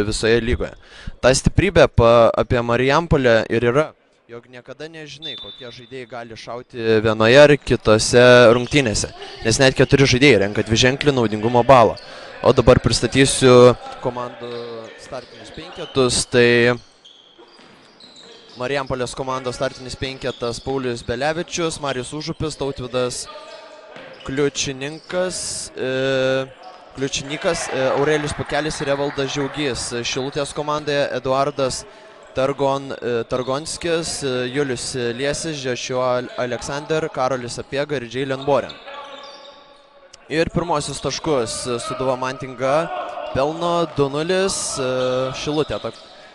visoje lygoje. Ta stiprybė apie Marijampolę ir yra, jog niekada nežinai, kokie žaidėjai gali šauti vienoje ar kitose rungtynėse, nes net 4 žaidėjai renka dviženklį naudingumo balą. O dabar pristatysiu komandų startinius penketus, tai Marijampolės komandos startinis penketas Paulius Belevičius, Marius Užupis, Tautvydas Kliučininkas, Aurelijus Pukelis ir Evaldas Žiaugys. Šilutės komandoje Eduardas Targonskis, Julius Liesis, Joshua Alexander, Karolis Sapiega ir Jaylen Boren. Ir pirmosius taškus Sūduva Mantinga pelno 2-0. Šilutė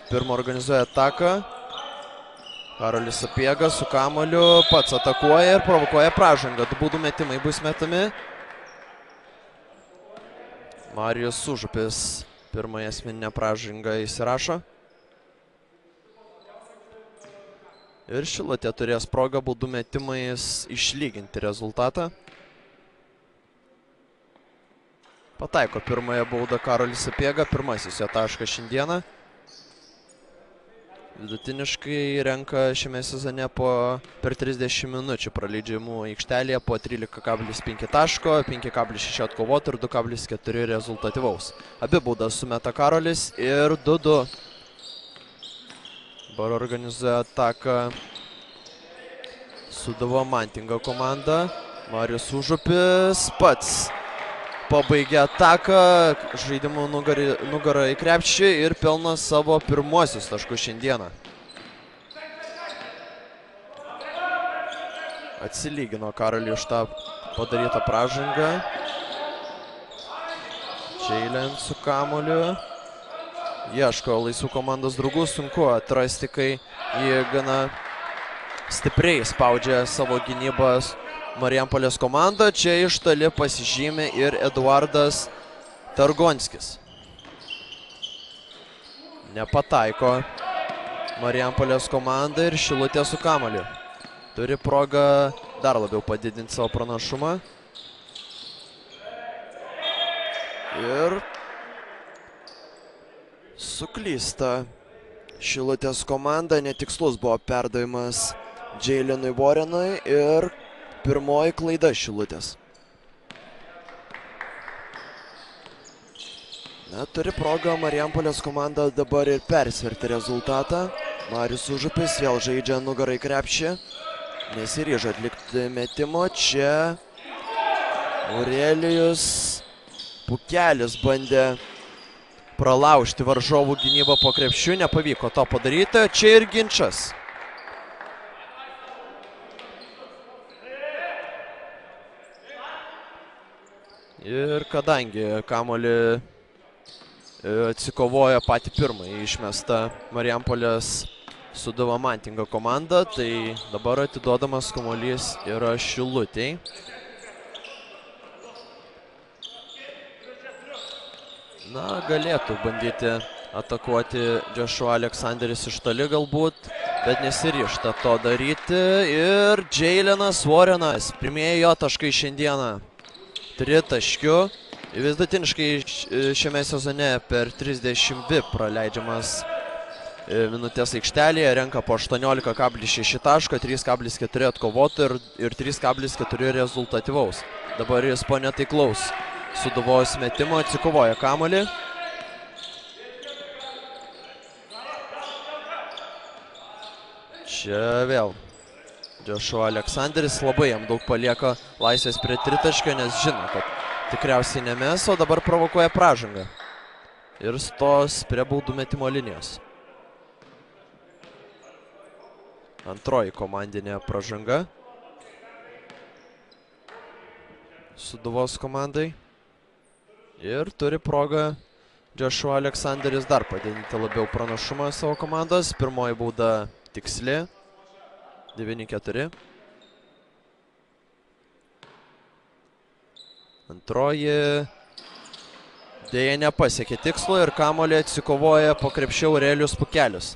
pirmą organizuoja ataką. Karolis Sapiega su kamuoliu pats atakuoja ir provokuoja pražangą. 2 baudų metimai bus metami. Marijus Užupis pirmąją asmeninę pražangą įsirašo. Ir Šilutė turės progą baudų metimais išlyginti rezultatą. Pataiko pirmąją baudą Karolis Sapiega, pirmasis jo taškas šiandieną. Vidutiniškai renka šiame sezone per 30 minučių praleidžiamų aikštelėje po 13,5 taško, 5,6 atkovotų ir 2,4 rezultatyvaus. Abi baudas sumeta Karolis ir 2-2. Dabar organizuoja ataką Sūduva Mantinga komanda. Marius Užupis pats pabaigia ataką, žaidimų nugarą į krepšį ir pelno savo pirmuosius taškus šiandieną. Atsilygino Karolį už tą padarytą pražangą. Jaylen su kamuoliu. Ieško laisvų komandos draugų, sunku atrasti, kai jie gana stipriai spaudžia savo gynybas Marijampolės komanda. Čia iš toli pasižymė ir Eduardas Targonskis. Nepataiko Marijampolės komanda ir Šilutė su kamuoliu. Turi progą dar labiau padidinti savo pranašumą. Ir suklysta Šilutės komanda. Netikslus buvo perdavimas Jaylenui Borenui ir pirmoji klaida Šilutės. Turi progą Marijampolės komanda dabar ir persverti rezultatą. Marius Užupis vėl žaidžia nugarą į krepšį. Nesiryžo atlikti metimo. Čia Aurelijus Pukelis bandė pralaužti varžovų gynybą po krepšiu. Nepavyko to padaryti. Čia ir ginčas. Ir kadangi kamuolį atsikovojo patį pirmąjį išmestą Marijampolės Sūduva Mantinga komanda, tai dabar atiduodamas kamuolys yra Šilutei. Galėtų bandyti atakuoti Joshua Alexanderis iš toli galbūt, bet nesiryžta to daryti. Ir Jaylenas Borenas, pirmieji jo taškai šiandieną. 3 taškių. Vidutiniškai šiame sezone per 32 praleidžiamas minutės aikštelėje. Renka po 18,6 taško, 3,4 atkovotų ir 3,4 rezultatyvaus. Dabar jis po netaiklaus Sūduvos metimo atsikovoja kamuolį. Čia vėl Joshua Alexanderis labai jam daug palieka laisvės prie tritaškio, nes žino, kad tikriausiai nemes, o dabar provokuoja pražangą. Ir stos prie baudų metimo linijos. Antroji komandinė pražanga Sūduvos komandai. Ir turi progą Joshua Alexanderis dar padidinti labiau pranašumą savo komandos. Pirmoji bauda tiksli. 9-4. Antroji dėja nepasiekė tikslo ir kamuolį atsikovoja po krepšiu Aurelijus Pukelis.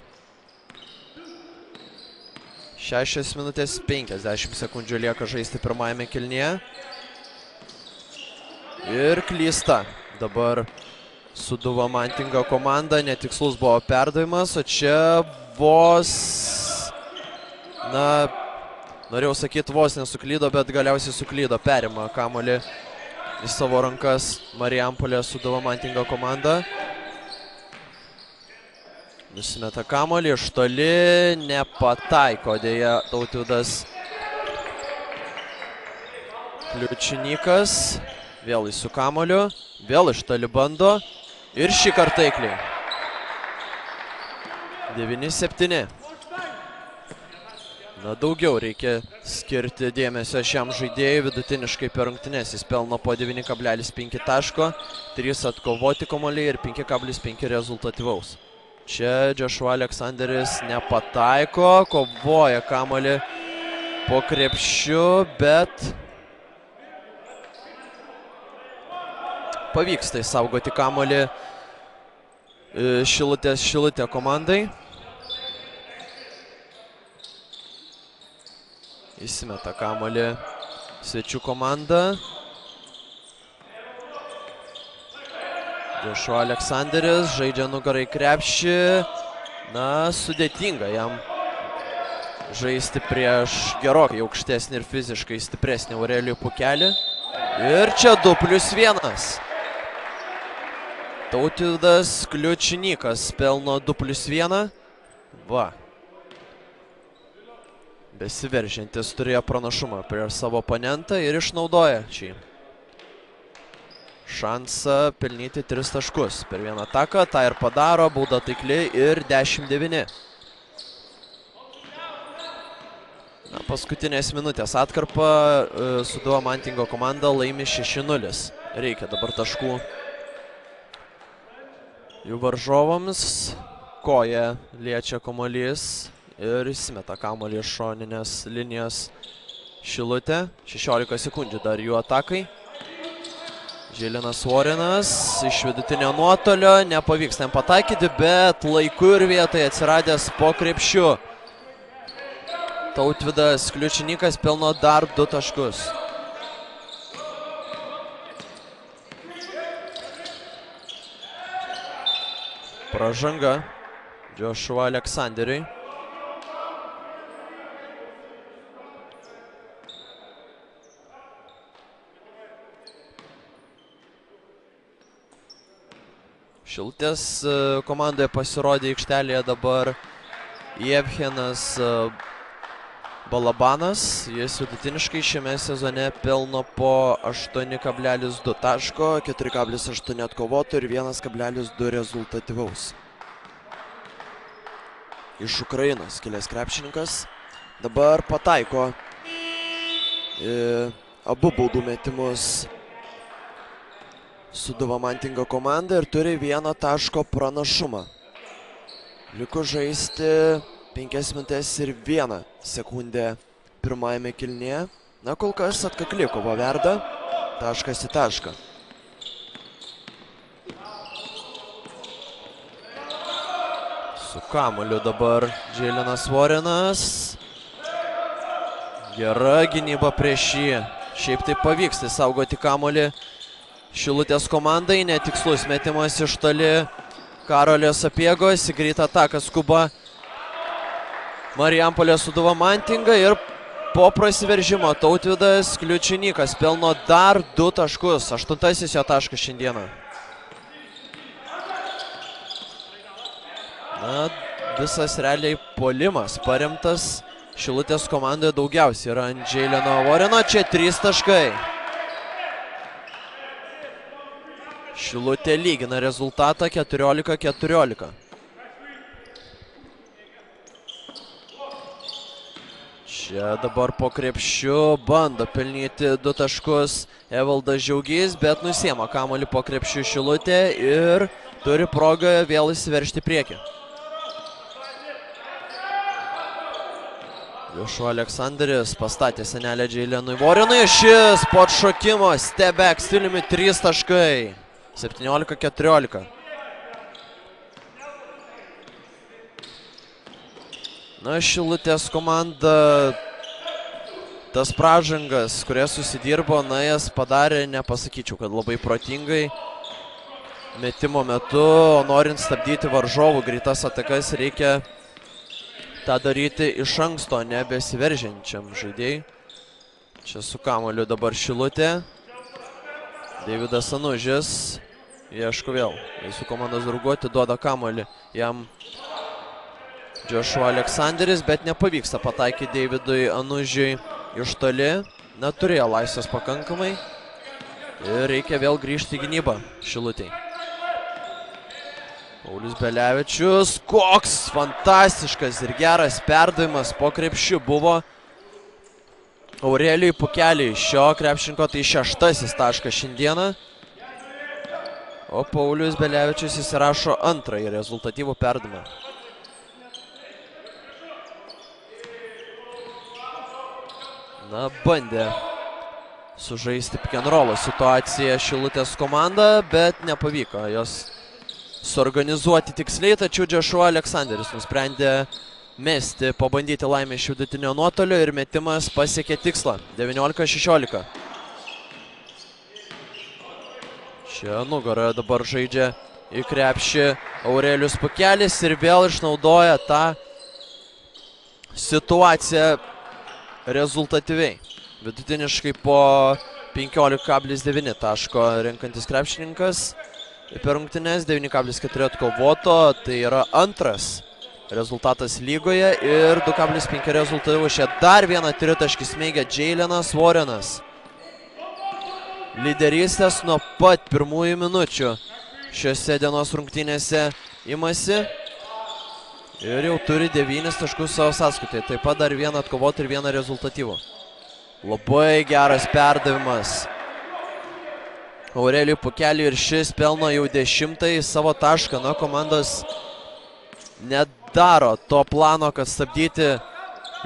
6 minutės 50 sekundžių lieka žaisti pirmajame kėlinyje. Ir klysta dabar Sūduva Mantinga komanda, netikslus buvo perdavimas, o čia vos, na, norėjau sakyti, vos nesuklydo, bet galiausiai suklydo, perima kamuolį į savo rankas Marijampolė Sūduva Mantinga komanda. Nusimeta kamuolį iš toli, nepataiko dėja Tautvydas Kliučinykas. Vėl su kamuoliu, vėl iš toli bando ir šį kartą taikliai. 9-7. Na, daugiau reikia skirti dėmesio šiam žaidėjui. Vidutiniškai per rungtynes jis pelno po 9,5 taško, 3 atkovoti kamuoliai ir 5,5 rezultatyvaus. Čia Joshua Aleksanderis nepataiko, kovoja kamuolį po krepšiu, bet pavyksta išsaugoti kamuolį Šilutė komandai. Įsimeta kamuolį svečių komanda. Joshua Aleksanderis žaidžia nugarai krepšį. Na, sudėtinga jam žaisti prieš gerokai aukštesnį ir fiziškai stipresnį Aurelijų Pukelį. Ir čia 2+1. Tautvydas Kliučinykas pelno 2+1. Va. Besiveržiantis turėjo pranašumą prieš savo oponentą ir išnaudoja šį šansą pelnyti 3 taškus per vieną ataką. Ta ir padaro, bauda taikli ir 10-9. Na, paskutinės minutės atkarpa Sūduva Mantingo komanda laimi 6-0. Reikia dabar taškų jų varžovams. Koja liečia kamuolys ir įsimeta kamuolį iš šoninės linijos Šilutė. 16 sekundžių dar jų atakai. Žilinas Vorinas iš vidutinio nuotolio. Nepavyks ten pataikyti, bet laiku ir vietoje atsiradęs po krepšiu. Tautvydas Kliučinykas pelno dar 2 taškus. Pražanga Joshua Aleksanderiui. Šilutės komandoje pasirodė aikštelėje dabar Jevgenas Balabanas. Jis vidutiniškai šiame sezone pelno po 8,2 taško, 4,8 atkovotų ir 1,2 rezultatyvaus. Iš Ukrainos kilęs krepšininkas. Dabar pataiko abu baudų metimus Sūduva Mantingo komanda ir turi 1 taško pranašumą. Liku žaisti 5 minutės ir 1 sekundę pirmajame kėlinyje. Na, kol kas atkakli kova verda. Taškas į tašką. Su kamuoliu dabar Žilinas Vorinas. Gera gynyba prieš jį. Šiaip tai pavyksta saugoti kamuolį Šilutės komandai. Netikslus metimas iš toli Karolio Sapiegos. Į greitą ataką skuba Marijampolė Sūduva Mantinga ir po prasiveržimo Tautvydas Kliučinykas pelno dar 2 taškus. 8 jo taškas šiandieną. Na, visas realiai puolimas paremtas Šilutės komandoje daugiausiai yra ant Žilino Vorino. Čia 3 taškai. Šilutė lygina rezultatą 14-14. Čia dabar po krepšiu bando pelnyti 2 taškus Evaldas Žiaugys, bet nusiema kamuolį po krepšiu Šilutė ir turi progą vėl įsiveržti priekį. Joshua Aleksanderis pastatė senelę Žilinui Vorinui. Šis po atšokimo step-back stiliumi 3 taškai. 17-14. Na, Šilutės komanda tas pražangas, kurias susidirbo, na, jas padarė, nepasakyčiau, kad labai protingai. metimo metu, norint stabdyti varžovų greitas atakas, reikia tą daryti iš anksto, nebesiveržiančiam žaidėjui. Čia su kamuoliu dabar Šilutė. Deividas Anužis ieško vėl. Visų komandos draugų atiduoda kamuolį jam Joshua Aleksanderis, bet nepavyksta pataikyti Deividui Anužiui iš toli. Neturėjo laisvės pakankamai. Ir reikia vėl grįžti į gynybą Šilutei. Paulius Belevičius. Koks fantastiškas ir geras perdavimas po krepšiu buvo Aurelijui Pukeliui. Šio krepšininko tai 6. taškas šiandieną. O Paulius Belevičius įsirašo antrąjį rezultatyvų perdavimą. Na, bandė sužaisti pick and roll situaciją Šilutės komanda, bet nepavyko jos suorganizuoti tiksliai, tačiau Joshua Aleksanderis nusprendė mesti, pabandyti laimę iš vidutinio nuotolio ir metimas pasiekė tikslą. 19-16. Čia nugaroje dabar žaidžia į krepšį Aurelijus Pukelis ir vėl išnaudoja tą situaciją rezultatyviai. Vidutiniškai po 15,9 taško renkantis krepšininkas per rungtynes, 9,4 atkovoto, tai yra antras rezultatas lygoje ir 2,5 rezultatyvų. Čia dar vieną tritaškį smeigia Jaylenas Warrenas. Lyderystės nuo pat pirmųjų minučių šiose dienos rungtynėse imasi ir jau turi 9 taškus savo sąskaitoje. Taip pat dar vieną atkovotą ir vieną rezultatyvų. Labai geras perdavimas Aurelijui Pukeliui ir šis pelno jau 10 savo tašką. Na, komandos nedaro to plano, kad stabdyti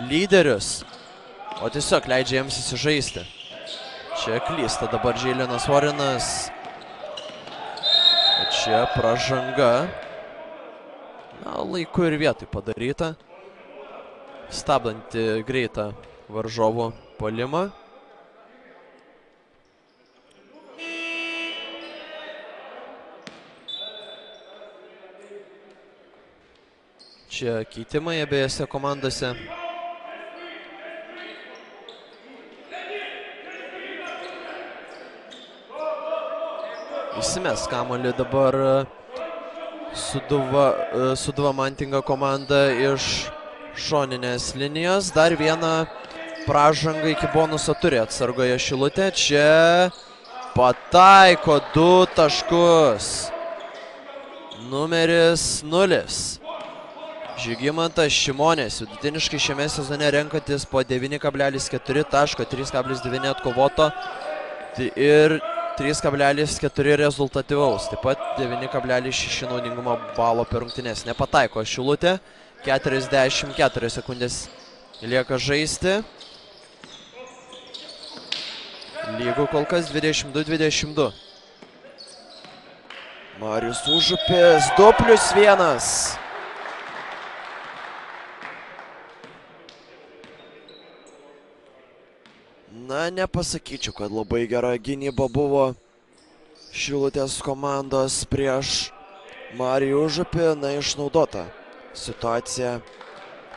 lyderius, o tiesiog leidžia jiems įsižaisti. Čia klysta dabar Jaylenas Warrenas. Čia pražanga. Na, laiku ir vietoj padaryta. Stabdanti greitą varžovų puolimą. Čia keitimai abiejose komandose. Įsimes kamuolį dabar Sūduva Mantinga komanda iš šoninės linijos. Dar vieną pražangą iki bonuso turi atsargoje Šilutė. Čia pataiko 2 taškus. Numeris 0. Žygimantas Šimonis, vidutiniškai šiame sezone renkantis po 9,4 taško, 3,9 atkovoto ir 3,4 rezultatyvaus. Taip pat 9,6 naudingumo balo per rungtynes. Nepataiko Šilutė, 44 sekundės lieka žaisti. Lygų kol kas 22-22. Marius Užupis, 2+1. Na, nepasakyčiau, kad labai gera gynyba buvo Šilutės komandos prieš Marijų Užupį. Na, išnaudota situacija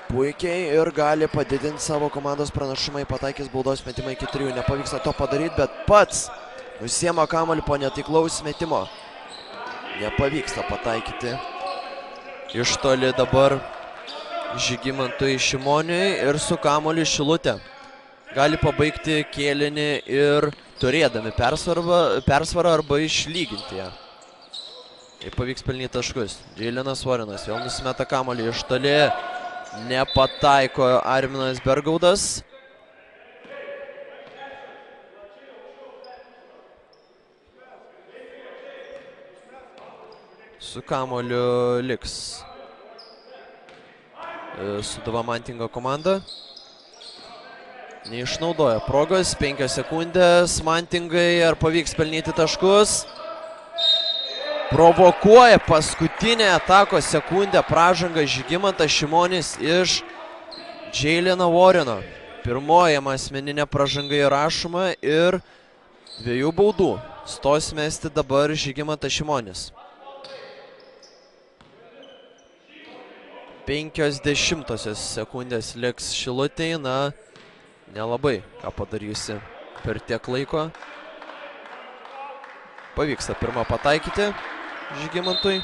puikiai ir gali padidinti savo komandos pranašumą, pataikys baudos metimą iki 3. Nepavyksta to padaryti, bet pats nusiema kamuolį po netaiklaus metimo. Nepavyksta pataikyti iš toli dabar Žygimantui Šimoniui ir su kamuoliu Šilutė gali pabaigti kėlinį ir turėdami persvarą arba išlyginti ją. Jei pavyks pelnyti taškus. Jaylenas Warrenas vėl nusimeta kamuolį iš toli. Nepataiko Arminas Bergaudas. Su kamuoliu liks Sūduva Mantinga komanda. Neišnaudoja progos, 5 sekundės Mantingai, ar pavyks pelnyti taškus. Provokuoja paskutinę atakos sekundę pražangą Žygimantas Šimonis iš Jayleno Warreno. Pirmoji asmeninė pražanga įrašoma ir 2 baudų. Stos mesti dabar Žygimantas Šimonis. 50 sekundės liks Šilutei, na, nelabai ką padarysi per tiek laiko. Pavyksta pirmą pataikyti Žygimantui.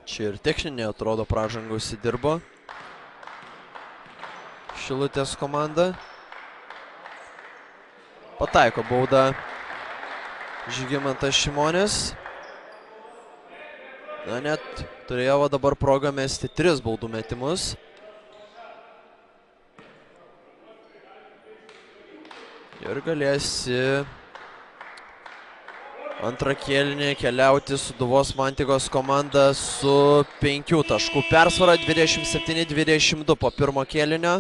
Čia ir techninė atrodo pražanga užsidirbo Šilutės komanda. Pataiko baudą Žygimantas Šimonis. Na, net turėjo dabar progą mesti 3 baudų metimus. Ir galėsi antrą kėlinį keliauti Sūduvos Mantigos komanda su 5 taškų persvara, 27-22 po pirmo kėlinio.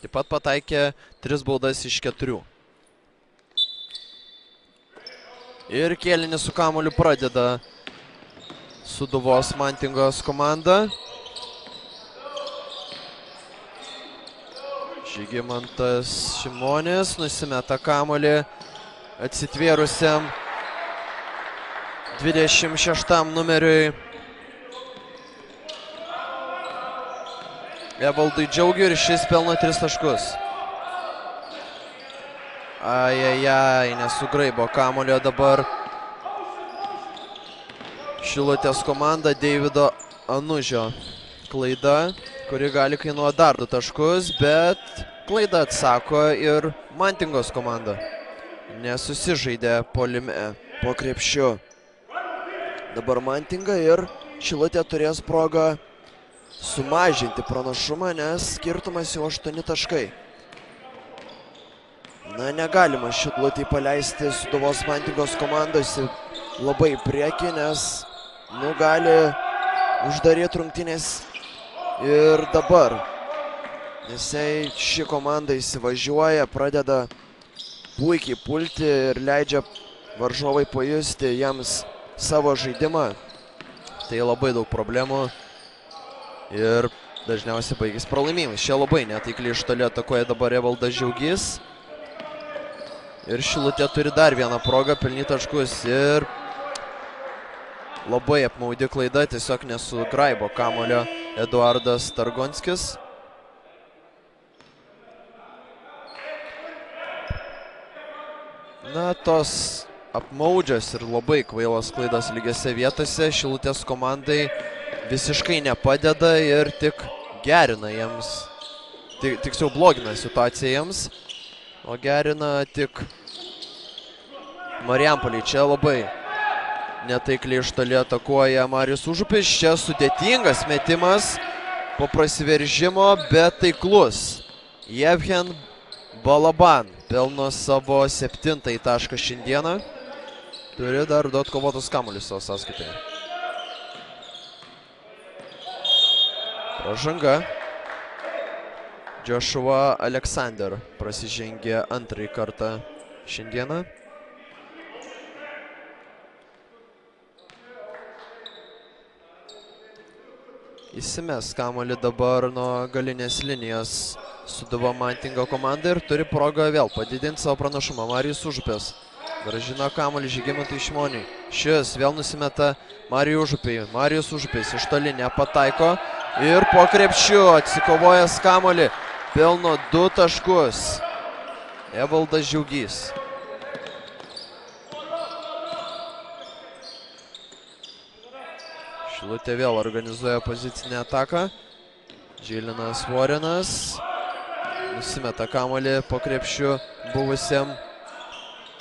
Taip pat pataikė 3 baudas iš 4. Ir kėlinį su kamuoliu pradeda Sūduvos Mantigos komanda. Žygimantas Šimonis nusimeta kamuolį atsitvėrusiam 26 numeriui Evaldui Džiaugiui ir šis pelno 3 taškus. Ajajaj, nesugraibo kamuolio dabar Šilutės komanda. Deivido Anužio klaida, kuri gali kainuoti dar 2 taškus, bet klaidą atsako ir Mantingos komanda. Nesusižaidė puolime po krepšiu. Dabar Mantinga ir Šilutė turės progą sumažinti pranašumą, nes skirtumas jau 8 taškai. Na, negalima Šilutei paleisti Sūduvos Mantigos komandos labai prieki, nes gali uždaryti rungtynės ir dabar. Nes ši komanda įsivažiuoja, pradeda puikiai pulti ir leidžia varžovai pajusti jiems savo žaidimą. Tai labai daug problemų ir dažniausiai baigės pralaimėjimas. Čia labai netaikliai iš toli atakuoja dabar Evaldas Džiaugys. Ir Šilutė turi dar vieną progą pelnyti taškus ir labai apmaudi klaida, tiesiog nesugraibo kamuolio Eduardas Targonskis. Na, tos apmaudžios ir labai kvailos klaidos lygiose vietose Šilutės komandai visiškai nepadeda ir tik gerina jiems, tiksliau blogina situaciją jiems, o gerina tik Marijampolei. Čia labai netaikliai iš toli atakuoja Marijus Užupis. Čia sudėtingas metimas po prasiveržimo, bet taiklus. Jevhen Balaban pelno savo 7 tašką šiandieną. Turi dar du atkovotus kamuolius savo sąskaitoje. Pražanga. Joshua Alexander prasižengė antrąjį kartą šiandieną. Įsimes kamuolį dabar nuo galinės linijos Sūduva Mantingo komanda ir turi progą vėl padidinti savo pranašumą. Marijus Užupis grąžina kamuolį Žygimantui Šimoniui. Šis vėl nusimeta Marijui Užupiui. Marijus Užupis iš toli nepataiko ir po krepšiu atsikovojęs kamuolį pelno 2 taškus. Evaldas Džiaugys. Šilutė vėl organizuoja pozicinę ataką. Džeilinas Vorenas nusimeta kamuolį po krepšiu buvusiam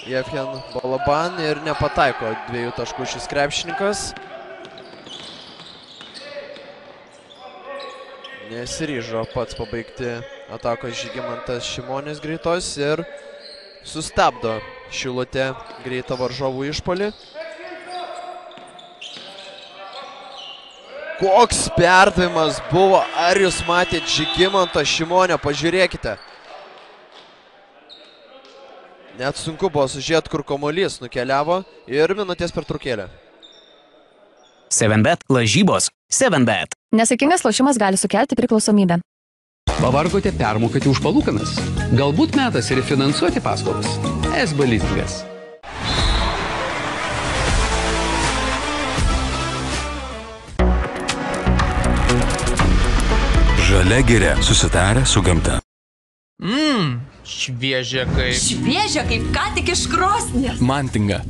Jevhen Balaban ir nepataiko 2 taškų šis krepšininkas. Nesiryžo pats pabaigti atakos Žygimantas Šimonis greitos ir sustabdo Šilutė greitą varžovų išpuolį. Koks perdavimas buvo, ar jūs matėte Žygimanto Šimonio, pažiūrėkite. Net sunku buvo sužiūrėti, kur kamuolys nukeliavo ir minutės pertraukėlė. 7bet lažybos. 7bet. Nesaikingas lošimas gali sukelti priklausomybę. Pavargote permokėti už palūkanas? Galbūt metas refinansuoti paskolas? SB lizingas. Žalia giria, susitarę su gamta. Šviežia kaip. Šviežia kaip ką tik iš krosnies. Mantinga.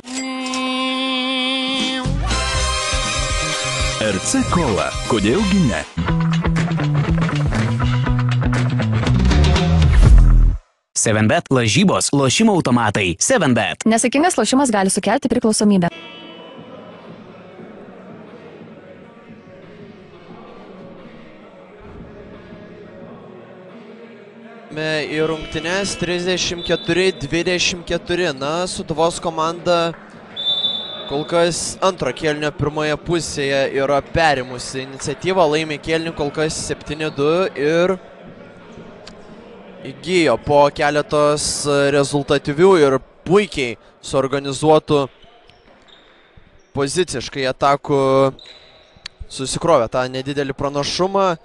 RC Cola. Kodėlgi ne? Sevenbet lažybos, lošimo automatai. Sevenbet. Nesaikingas lošimas gali sukelti priklausomybę. Į rungtynes 34-24. Na, Sūduvos komanda kol kas antro kėlinio pirmoje pusėje yra perimusi iniciatyvą, laimi kėlinį kol kas 7-2 ir įgijo po keletos rezultatyvių ir puikiai suorganizuotų poziciškai atakų susikrovė tą nedidelį pranašumą.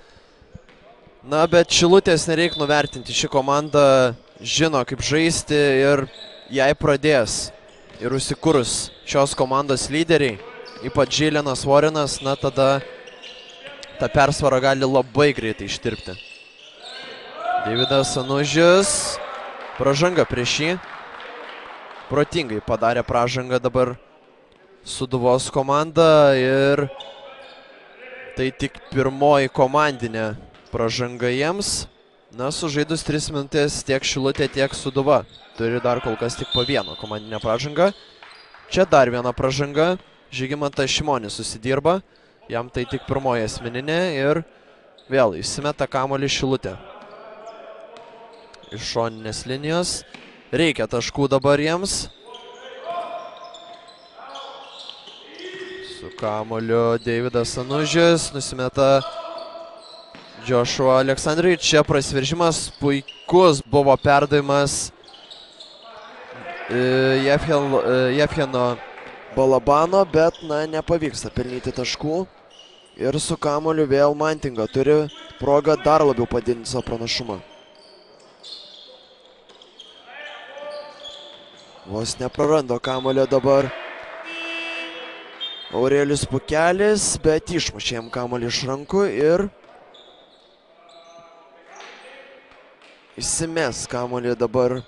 Na, bet Šilutės nereik nuvertinti. Ši komanda žino, kaip žaisti ir jai pradės ir užsikūrus šios komandos lyderiai, ypač Žilinas Vorinas, na, tada ta persvara gali labai greitai ištirpti. Deividas Anužis, pražanga prieš jį. Protingai padarė pražangą dabar Sūduvos komanda ir tai tik pirmoji komandinė pražanga jiems. Na, sužaidus 3 minutės tiek Šilutė, tiek Sūduva turi dar kol kas tik po vieną komandinę pražangą. Čia dar viena pražanga. Žygimantas Šimonis susidirba. Jam tai tik pirmoji asmeninė ir vėl įsimeta kamuolį Šilutė. Iš šoninės linijos. Reikia taškų dabar jiems. Su kamuoliu Deividas Anužis nusimeta Joshua Aleksandrai. Čia prasiveržimas puikus buvo perdavimas Jevgeno Balabano, bet na, nepavyksta pelnyti taškų. Ir su kamuoliu vėl Mantinga turi progą dar labiau padidinti savo pranašumą. Vos neprarando kamuolio dabar Aurelijus Pukelis, bet išmušė jam kamuolį iš rankų ir įsimes kamuolį dabar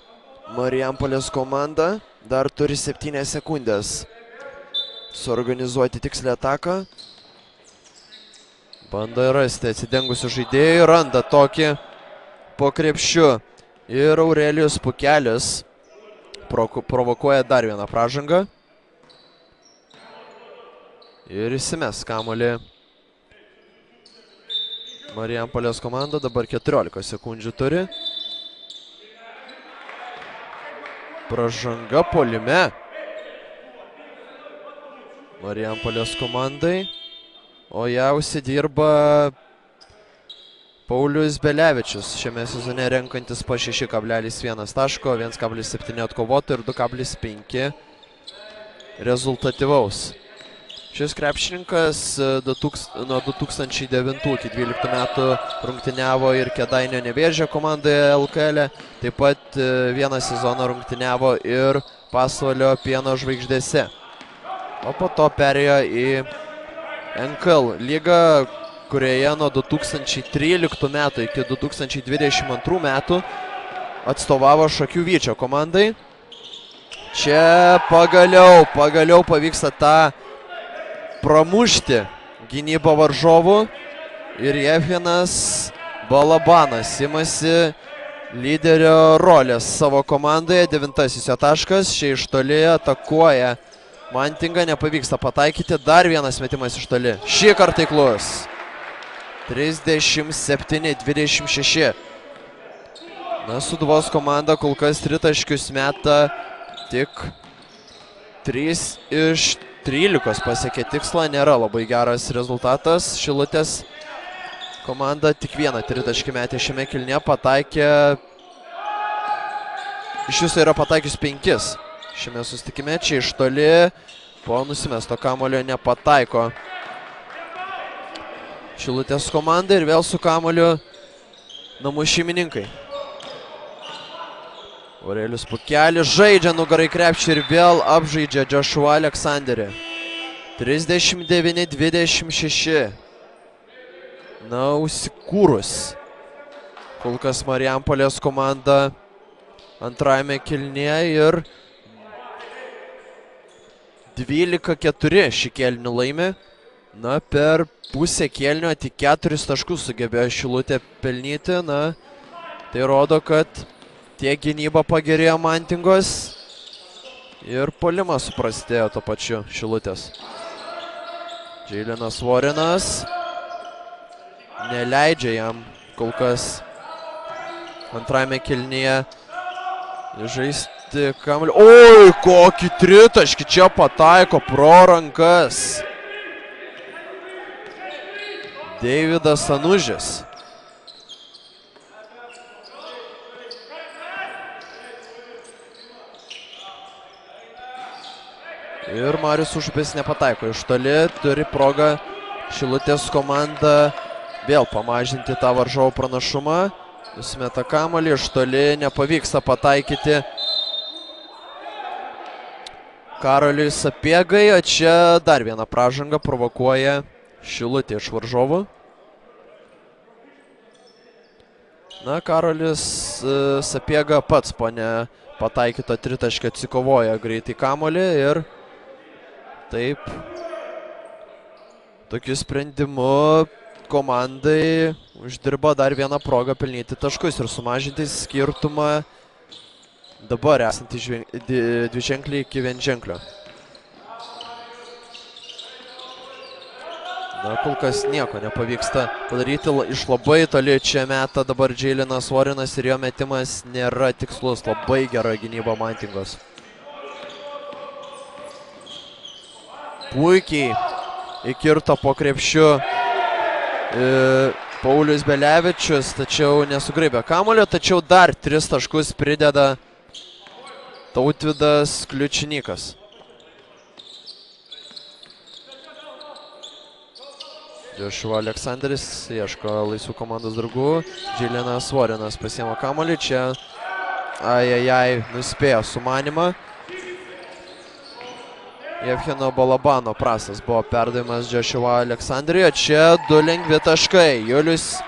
Marijampolės komanda. Dar turi 7 sekundės suorganizuoti tikslę ataką. Bando rasti atsidengusių žaidėjų, randa tokį po krepšiu. Ir Aurelijus Pukelis provokuoja dar vieną pražangą. Ir įsimes kamuolį Marijampolės komanda. Dabar 14 sekundžių turi. Pražanga puolime Marijampolės komandai. O ją užsidirba Paulius Belevičius. Šiame sezone renkantis po 6,1 taško, 1,7 atkovotų ir 2,5 rezultatyvaus. Šis krepšininkas nuo 2009 iki 2012 metų rungtyniavo ir Kėdainio Nevėžio komandoje LKL. Taip pat vieną sezoną rungtyniavo ir Pasvalio Pieno žvaigždėse. O po to perėjo į NKL lygą, kurioje nuo 2013 metų iki 2022 metų atstovavo Šakių Vyčio komandai. Čia pagaliau pavyksta tą pramušti gynybą varžovų ir Jevgenas Balabanas imasi lyderio rolės savo komandoje. 9 jo taškas, čia iš toli atakuoja Mantinga, nepavyksta pataikyti. Dar vienas metimas iš toli, šį kartą taiklus. 37-26. Na, Sūduvos komanda kol kas tritaškius meta tik 3 iš 13 pasiekė tikslą, nėra labai geras rezultatas. Šilutės komanda tik vieną tritaškį metė šiame kėlinyje, pataikė, iš viso yra pataikius 5 šiame susitikime. Čia iš toli po nusimesto kamuolio nepataiko Šilutės komanda ir vėl su kamuoliu namų šeimininkai. Aurelijus Pukelis žaidžia nugarai krepšį ir vėl apžaidžia Joshua Aleksanderį. 39-26. Na, užsikūrus. Kol kas Marijampolės komanda antrajame kėlinyje ir 12-4 šį kėlinį laimi. Na, per pusę kėlinio tik 4 taškus sugebėjo Šilutė pelnyti. Na, tai rodo, kad tiek gynyba pagerėjo Mantingos ir puolimas suprastėjo to pačiu Šilutės. Džeilinas Vorinas neleidžia jam kol kas antrajame kėlinyje žaisti kamuolį. Oi, kokį tritaškį čia pataiko pro rankas Deividas Anužis. Ir Marius Užupis nepataiko iš toli, turi progą Šilutės komanda vėl pamažinti tą varžovų pranašumą. Nusimeta kamuolį, iš toli nepavyksta pataikyti Karoliui Sapiegai, o čia dar vieną pražangą provokuoja Šilutė iš varžovų. Na, Karolis Sapiega pats po nepataikyto tritaškio atsikovoja greitai kamuolį ir taip, tokiu sprendimu komandai uždirba dar vieną progą pelnyti taškus ir sumažinti skirtumą dabar esantį dviženklį iki vienženklio. Na, kol kas nieko nepavyksta padaryti, iš labai toli čia meta dabar Džeilinas Vorinas ir jo metimas nėra tikslus, labai gera gynyba Mantingos. Puikiai įkirto po krepšiu Paulius Belevičius, tačiau nesugraibė kamuolio, tačiau dar 3 taškus prideda Tautvydas Kliučinykas. Joshua Aleksanderis ieško laisvų komandos draugų. Džeilinas Vorinas pasiema kamuolį, čia nuspėjo sumanimą. Jevgeno Balabano prastas buvo perdavimas Joshua Aleksanderiui, čia 2 lengvi taškai. Julius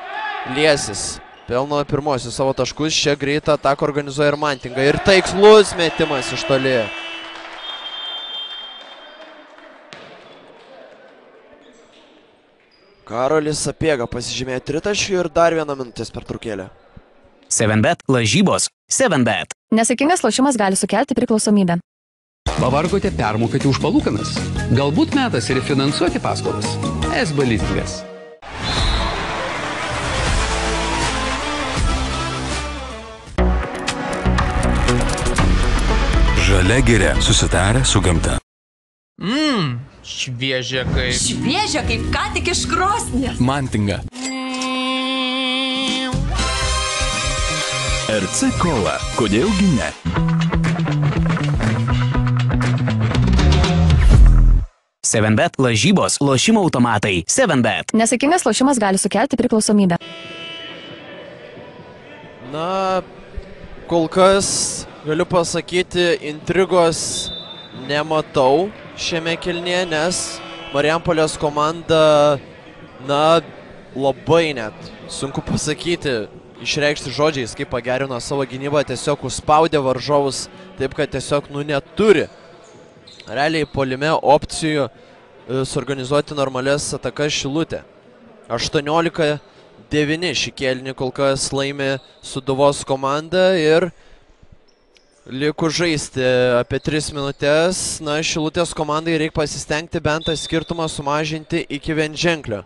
Liesis pelno pirmosius savo taškus, čia greitą ataką organizuoja ir Mantinga. Ir taikslus metimas iš toli. Karolis Sapiega pasižymėjo tritaškį ir dar 1 minutės pertraukėlė. 7bet lažybos. 7bet. Nesaikingas lošimas gali sukelti priklausomybę. Pavargote permokėti už palūkanas? Galbūt metas refinansuoti paskolas? SB lizingas. Žalia giria susitarę su gamta. Šviežia kaip... Šviežia kaip ką tik iš krosnies. Mantinga. RC Cola. Kodėlgi ne? Sevenbet lažybos, lošimo automatai. Sevenbet. Nesaikingas lošimas gali sukelti priklausomybę. Na, kol kas galiu pasakyti, intrigos nematau šiame kėlinyje, nes Marijampolės komanda, na, labai net sunku pasakyti, išreikšti žodžiais, kaip pagerino savo gynybą, tiesiog užspaudė varžovus taip, kad tiesiog, neturi realiai puolime opcijų suorganizuoti normalias atakas Šilutė. 18-9 šį kėlinį kol kas laimi Sūduvos komanda ir liku žaisti apie 3 minutės. Na, Šilutės komandai reikia pasistengti bent tą skirtumą sumažinti iki vienženklio.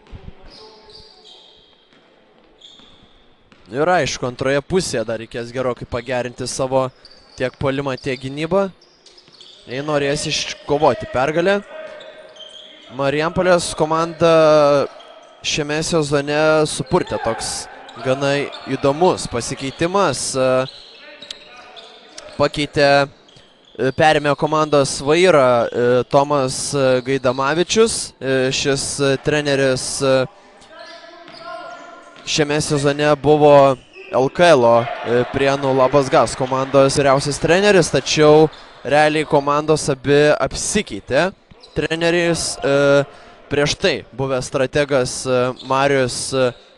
Ir aišku, antroje pusėje dar reikės gerokai pagerinti savo tiek puolimą, tiek gynybą, jei norės iškovoti pergalę. Marijampolės komanda šiame sezone supurtė toks gana įdomus pasikeitimas. Perėmė komandos vairą Tomas Gaidamavičius. Šis treneris šiame sezone buvo LKL Prienų Labas Gas komandos vyriausias treneris, tačiau realiai komandos abi apsikeitė. Treneris prieš tai buvęs strategas Marius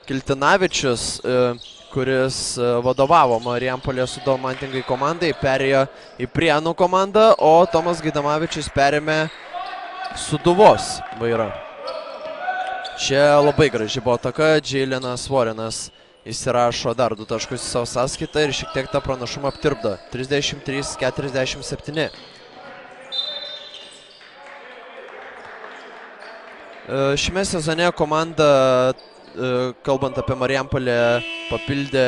Kiltinavičius, kuris vadovavo Marijampolės Sūduva Mantingai komandai, perėjo į Prienų komandą, o Tomas Gaidamavičius perėmė Sūduvos vairą. Čia labai graži buvo ataka, Džeilinas Vorinas įsirašo dar 2 taškus į savo sąskaitą ir šiek tiek tą pranašumą aptirpdo. 33-47. Šiame sezone komanda, kalbant apie Marijampolę, papildė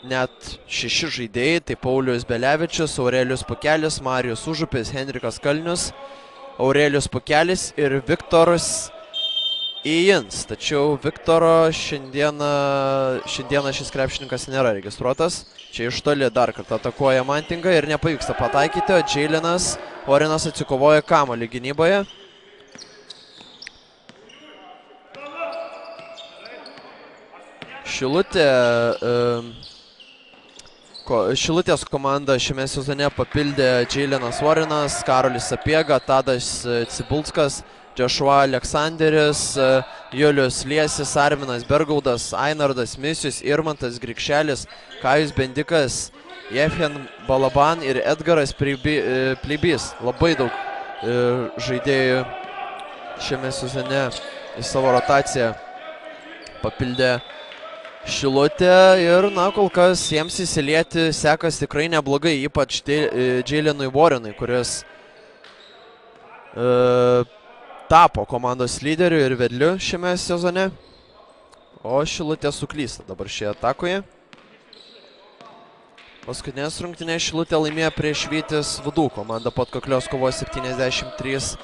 net 6 žaidėjai. Tai Paulius Belevičius, Aurelijus Pukelis, Marijus Užupis, Henrikas Kalnius, Aurelijus Pukelis ir Viktoras Ijins. Tačiau Viktoro šiandieną šis krepšininkas nėra registruotas. Čia iš toli dar kartą atakuoja Mantingą ir nepavyksta pataikyti, o Džeilinas Vorinas atsikovoja kamuolį gynyboje. Šilutės komanda šiame sezone papildė Džeilinas Vorinas, Karolis Sapiega, Tadas Cibulskas, Joshua Aleksanderis, Julius Liesis, Arminas Bergaudas, Ainardas Misius, Irmantas Grikšelis, Kajus Bendikas, Jefhen Balaban ir Edgaras Pleibys. Labai daug žaidėjų šiame sezone į savo rotaciją papildė Šilutė ir, na, kol kas jiems įsilieti sekas tikrai neblogai, ypač Džeilinui Vorinui, kuris tapo komandos lyderiu ir vedliu šiame sezone, o Šilutė suklysta dabar šioje atakoje. Paskutinės rungtynės Šilutė laimėjo prieš Vytis Vudų komandą po atkaklios kovos 73-71.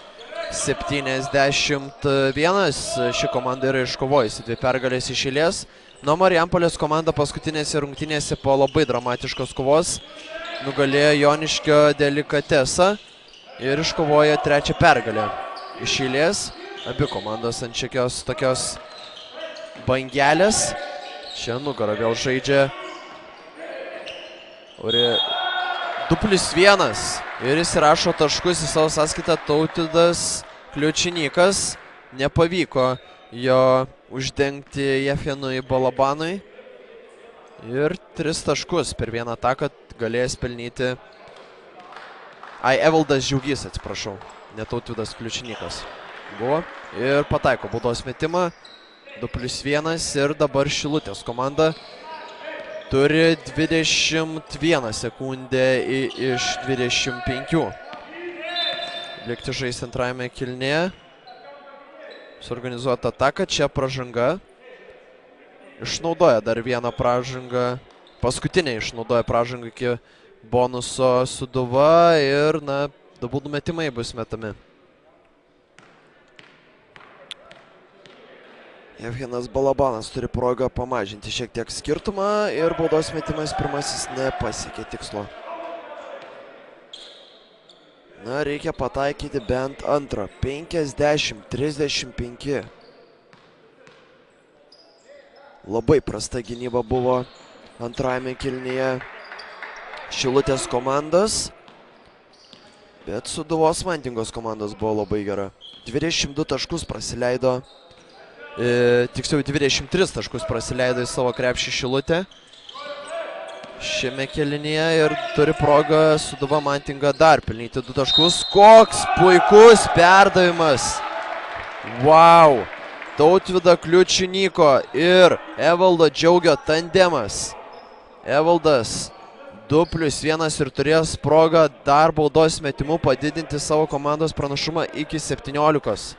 Ši komanda yra iškovojusi 2 pergalės iš eilės. Nuo Marijampolės komanda paskutinėse rungtynėse po labai dramatiškos kovos nugalėjo Joniškio Delikatesą ir iškovojo 3 pergalę iš eilės. Abi komandos ant šiokios tokios bangelės. Čia nugarą vėl žaidžia 2+1 ir įsirašo taškus į savo sąskaitą Tautvydas Kliučinykas. Nepavyko jo uždengti Jefenui Balabanui. Ir 3 taškus per vieną ataką galėjęs pelnyti Evaldas Žiaugys, atsiprašau, ne Tautvydas Kliučinykas buvo. Ir pataiko baudos metimą 2+1 ir dabar Šilutės komanda turi 21 sekundę iš 25. Likti žaisti antrajame kėlinyje. Suorganizuota ataka, čia pražanga. Išnaudoja dar vieną pražangą. Paskutinė išnaudoja pražangą iki bonuso Sūduva ir, na, 2 baudų metimai bus metami. Jevgenas Balabanas turi progą pamažinti šiek tiek skirtumą ir baudos metimas pirmasis nepasiekė tikslo. Na, reikia pataikyti bent antrą. 50-35. Labai prasta gynyba buvo antrajame kėlinyje Šilutės komandos, bet Sūduvos Mantingos komandos buvo labai gera. 22 taškus prasileido, tiksliau 23 taškus prasileido į savo krepšį Šilutė šiame kėlinyje ir turi progą Sūduva Mantinga dar pelnyti 2 taškus. Koks puikus perdavimas! Wow! Tautvydo Kliučinyko ir Evaldo Džiaugio tandemas. Evaldas 2+1 ir turės progą dar baudos metimu padidinti savo komandos pranašumą iki 17.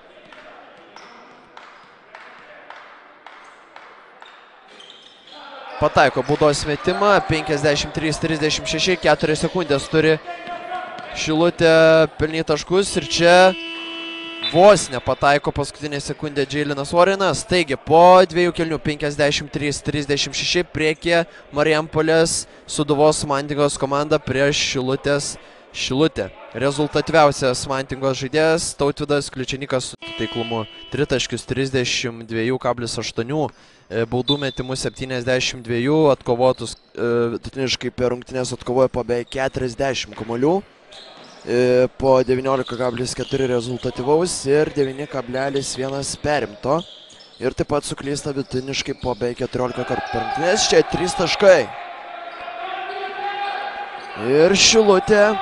Pataiko baudos metimą, 53-36, 4 sekundės turi Šilutė pelnyti taškus ir čia vos nepataiko paskutinė sekundė Džeilinas Vorinas. Taigi po 2 kėlinių 53-36 priekyje Marijampolės Sūduvos Mantingos komanda prieš Šilutės Šilutė. Rezultatyviausias Mantingos žaidėjas Tautvydas Kliučinykas su taiklumu 3.32,8, baudų metimų 72, atkovotus vidutiniškai per rungtynes atkovoja po beveik 40 kamuolių, po 19,4 rezultatyvaus ir 9,1 perimto. Ir taip pat suklysta vidutiniškai po beveik 14 kartų per rungtynes. Čia 3 taškai. Ir Šilutė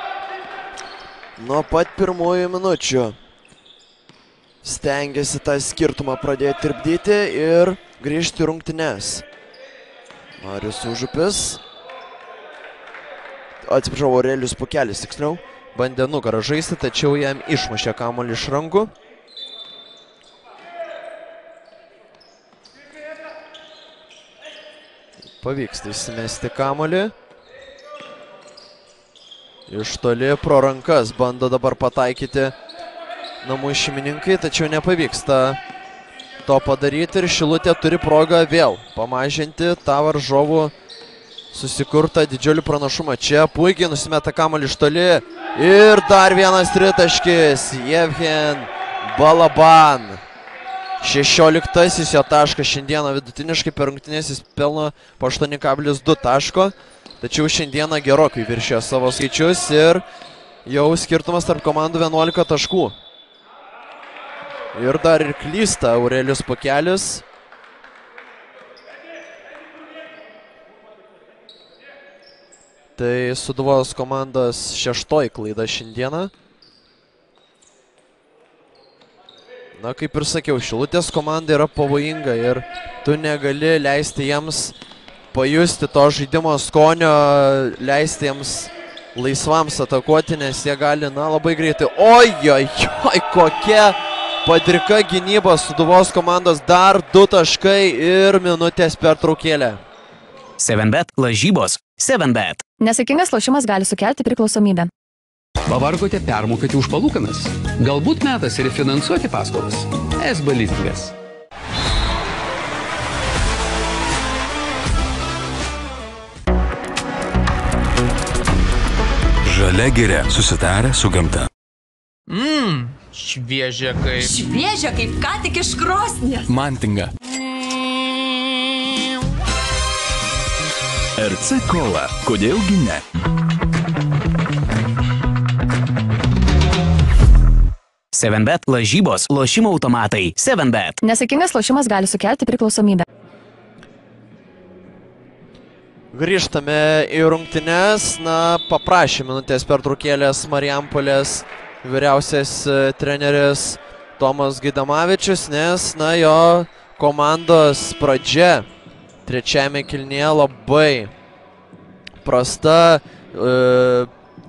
nuo pat pirmųjų minučių stengiasi tą skirtumą pradėti tirpdyti ir grįžti į rungtynes. Marius Užupis, atsiprašau, Aurelijus Pukelis tiksliau, bandė nugarą žaisti, tačiau jam išmušė kamuolį iš rankų. Pavyksta įsimesti kamuolį. Iš toli pro rankas bando dabar pataikyti namų šeimininkai, tačiau nepavyksta to padaryti ir Šilutė turi progą vėl pamažinti tą varžovų susikurtą didžiulį pranašumą. Čia puikiai nusimeta kamuolį iš toli ir dar vienas tritaškis. Jevhen Balaban. 16 jo taškas šiandieną vidutiniškai per rungtynes jis pelno po 8,2 taško. Tačiau šiandieną gerokai viršijo savo skaičius ir jau skirtumas tarp komandų 11 taškų. Ir dar ir klysta Aurelijus Pukelis. Tai Sūduvos komandos 6 klaida šiandieną. Na, kaip ir sakiau, Šilutės komanda yra pavojinga ir tu negali leisti jiems pajusti to žaidimo skonio, leisti jiems laisvams atakuoti, nes jie gali, na, labai greitai. Ojojoj, kokia padrika gynyba Sūduvos komandos, dar 2 taškai ir minutės pertraukėlė. 7bet lažybos 7bet. Nesaikingas lošimas gali sukelti priklausomybę. Pavargote permokėti už palūkanas? Galbūt metas refinansuoti paskolas? SB lizingas. Žalia giria susitarę su gamta. Šviežia kaip ką tik iš krosnies. Mantinga. RC Cola. Kodėlgi ne? Sevenbet lažybos lošimo automatai. Sevenbet. Nesaikingas lošimas gali sukelti priklausomybę. Grįžtame į rungtynes. Na, paprašė minutės pertraukėlės Marijampolės vyriausias treneris Tomas Gaidamavičius, nes, na, jo komandos pradžia trečiajame kėlinyje labai prasta.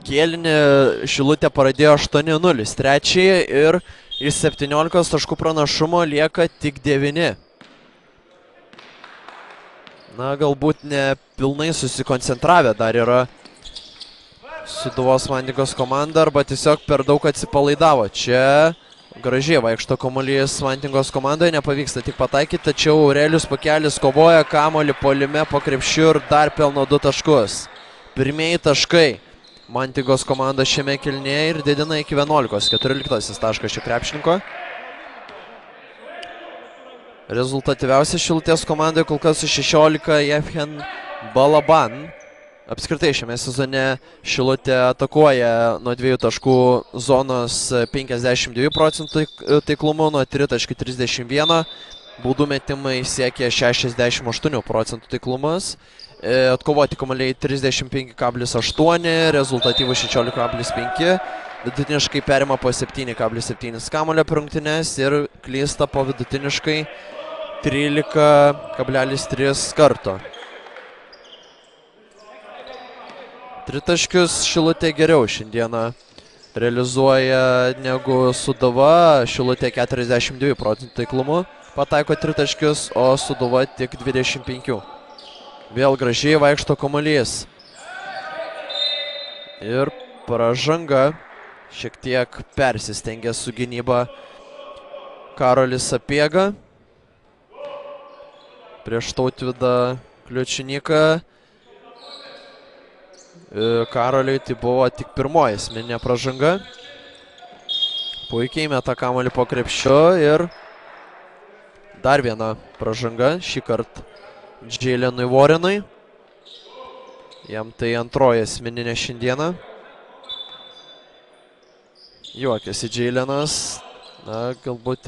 Kėlinį Šilutė pradėjo 8-0 trečiąjį ir iš 17 taškų pranašumo lieka tik 9. Na, galbūt ne pilnai susikoncentravę dar yra Sūduvos Mantingos komanda arba tiesiog per daug atsipalaidavo. Čia gražiai vaikšto kamuolys Mantingos komandoje, nepavyksta tik pataikyti, tačiau Aurelijus Pukelis kovoja kamuolį puolime po krepšiu ir dar pelno 2 taškus. Pirmieji taškai Mantingos komanda šiame kėlinyje ir didina iki 11. 14 taškas šio krepšininko. Rezultatyviausia Šilutės komandoje kol kas su 16 Jevhen Balaban. Apskritai šiame sezone Šilutė atakuoja nuo 2 taškų zonos 52% taiklumu, nuo 3.31. Baudų metimai siekia 68% taiklumas. Atkovoti kamuoliai 35,8, rezultatyvų 16,5. Vidutiniškai perima po 7,7 kamuolio per rungtynes ir klysta po vidutiniškai 13,3 karto. Tritaškius Šilutė geriau šiandieną realizuoja negu Sūduva. Šilutė 42% taiklumu pataiko tritaškius, o Sūduva tik 25. Vėl gražiai vaikšto kamuolys. Ir pražanga. Šiek tiek persistengė su gynyba Karolis Sapiega. Prieš Tautvydą Kliučinyką. Karoliui tai buvo tik pirmoji asmeninė pražanga. Puikiai meta kamuolį po krepšiu ir dar viena pražanga, šį kartą Džeilenui Warrenui. Jam tai antroji asmeninė šiandieną. Juokiasi Džeilenas. Na, galbūt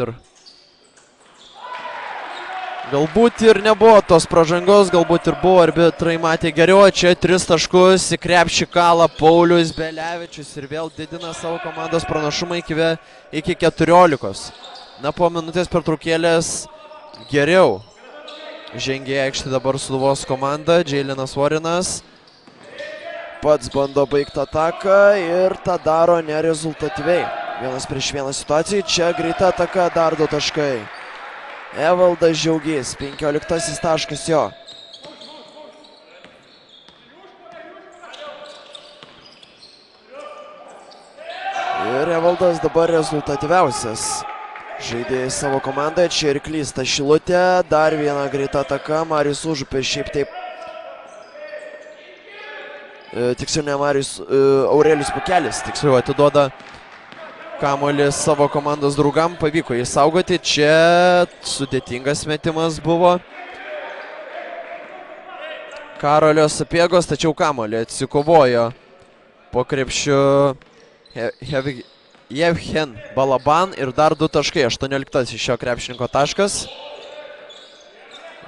ir nebuvo tos pražangos, galbūt ir buvo, arbitrai matė geriau. Čia 3 taškus į krepšį kala Paulius Belevičius ir vėl didina savo komandos pranašumą iki 14. Na, po minutės pertraukėlės geriau žengė aikštį dabar Sūduvos komanda. Džeilenas Warrenas pats bando baigti ataką ir tą daro nerezultatyviai. 1-1 situacijai, čia greita ataka, dar 2 taškai. Evaldas Žiaugys, 15 taškas jo. Ir Evaldas dabar rezultatyviausias žaidėjai savo komandoje. Čia ir klysta Šilutė, dar viena greita ataka. Marius Užupis šiaip taip. Tiksliau ne Marius, Aurelijus Pukelis tiksliau atiduoda kamuolį savo komandos draugam, pavyko jį saugoti. Čia sudėtingas metimas buvo Karolio Sapiegos, tačiau kamuolį atsikovojo po krepšiu Jevhen Balaban ir dar 2 taškai, 18 iš šio krepšininko taškas.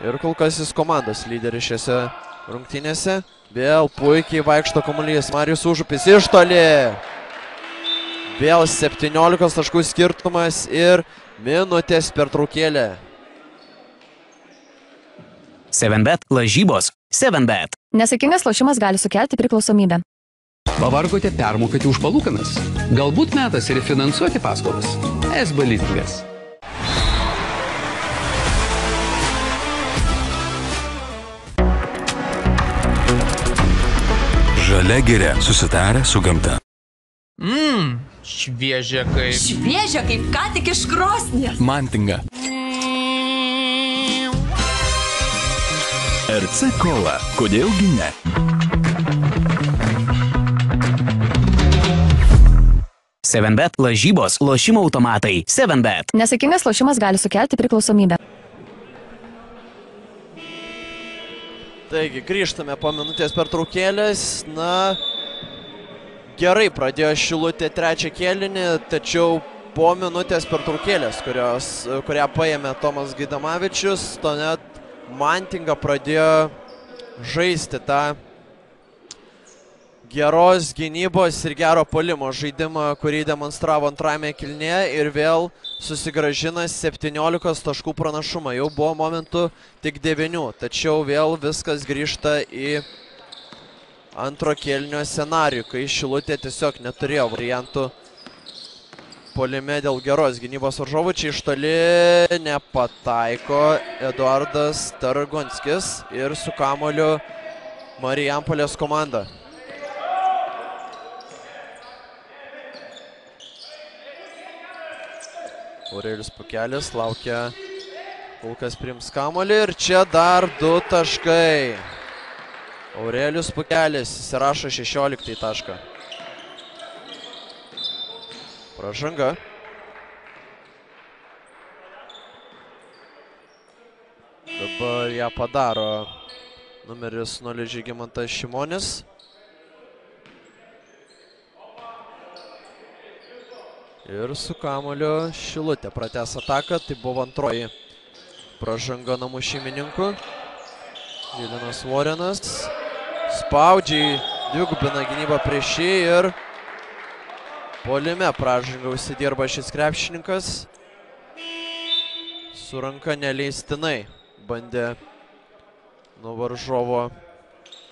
Ir kol kas jis komandos lyderis šiose rungtynėse. Vėl puikiai vaikšto kamuolys, Marius Užupis iš toli. Vėl 17 taškų skirtumas ir minutės pertraukėlė. 7bet lažybos 7bet. Nesaikingas lošimas gali sukelti priklausomybę. Pavargote permokėti už palūkanas? Galbūt metas refinansuoti paskolas? SB lizingas. Žalia giria susitarę su gamta. Šviežia kaip. Šviežia kaip ką tik iš krosnies. Mantinga. RC Cola. Kodėlgi ne? Sevenbet lažybos lošimo automatai. Sevenbet. Nesaikingas lošimas gali sukelti priklausomybę. Taigi, grįžtame po minutės pertraukėlės. Na, gerai pradėjo Šilutė trečią kėlinį, tačiau po minutės pertraukėlės, kurią paėmė Tomas Gaidamavičius, tuomet Mantinga pradėjo žaisti tą geros gynybos ir gero puolimo žaidimą, kurį demonstravo antrame kėlinyje ir vėl susigrąžina 17 taškų pranašumą. Jau buvo momentų tik 9, tačiau vėl viskas grįžta į antro kėlinio scenarijų, kai Šilutė tiesiog neturėjo variantų puolime dėl geros gynybos varžovų. Čia iš toli nepataiko Eduardas Taragonskis ir su kamuoliu Marijampolės komanda. Aurelijus Pukelis laukia, kol kas priims kamuolį ir čia dar 2 taškai. Aurelijus Pukelis įsirašo 16 tašką. Pražanga. Dabar ją padaro numeris 0 Žygimantas Šimonis. Ir su kamuoliu Šilutė pratęs ataką. Tai buvo antroji pražanga namų šeimininkų. Džeilenas Warrenas spaudžiai dvigubina gynybą prieš jį ir puolime pražanga užsidirba šis krepšininkas. Su ranka neleistinai bandė nuo varžovo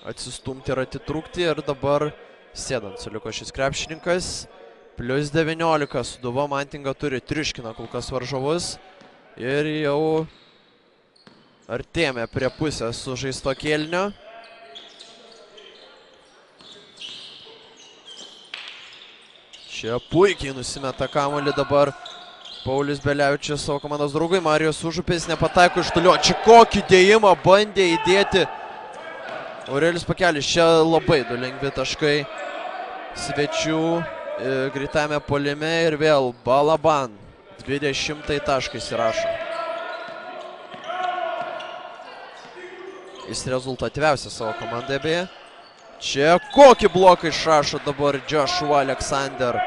atsistumti ir atitrūkti ir dabar sėdant suliko šis krepšininkas. Plius 19, Sūduva Mantinga turi triuškina kol kas varžovus ir jau artėjame prie pusės sužaisto kėlinio. Čia puikiai nusimeta kamuolį dabar Paulius Belevičius savo komandos draugui. Marijus Užupis nepataiko iš toliau. Čia kokį dėjimą bandė įdėti Aurelijus Pakelis, čia labai du lengvi taškai svečių greitame puolime ir vėl Balaban 20 tašką įsirašo. Jis rezultatyviausias savo komandai beje. Čia kokį bloką išrašo dabar Joshua Alexander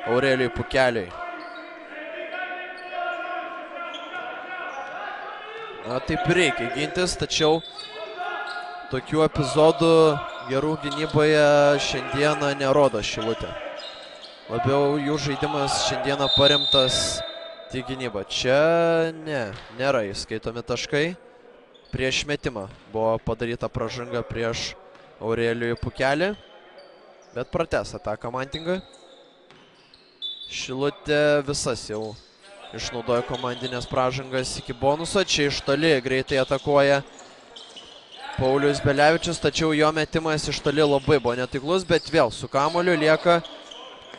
Aurelijui Pakeliui. Na, taip reikia gintis, tačiau tokių epizodų gerų gynyboje šiandieną nerodo Šilutė. Labiau jų žaidimas šiandieną paremtas tik gynyba. Čia nėra įskaitomi taškai. Prieš metimą buvo padaryta pražanga prieš Aurelijų Pakelį, bet pratęs ataką Mantingą. Šilutė visas jau išnaudoja komandinės pražangas iki bonuso. Čia iš toli greitai atakuoja Paulius Belevičius, tačiau jo metimas iš toli labai buvo netaiklus, bet vėl su kamuoliu lieka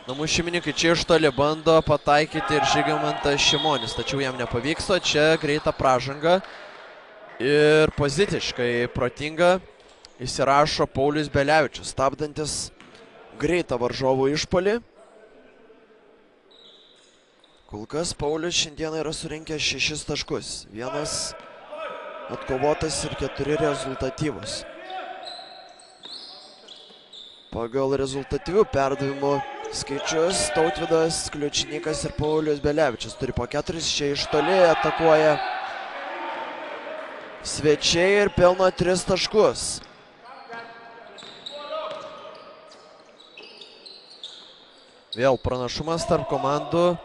namų šeimininkai. Čia iš toli bando pataikyti ir Žygimantas Šimonis, tačiau jam nepavyksta. Čia greita pražanga ir poziciškai protinga įsirašo Paulius Belevičius, stabdantis greitą varžovų išpuolį. Kol kas Paulius šiandieną yra surinkęs 6 taškus. 1 atkovotas ir 4 rezultatyvus. Pagal rezultatyvių perdavimų skaičius Tautvydas Kliučinykas ir Paulius Belevičius turi po 4. Čia iš toli atakuoja svečiai ir pelno 3 taškus. Vėl pranašumas tarp komandų.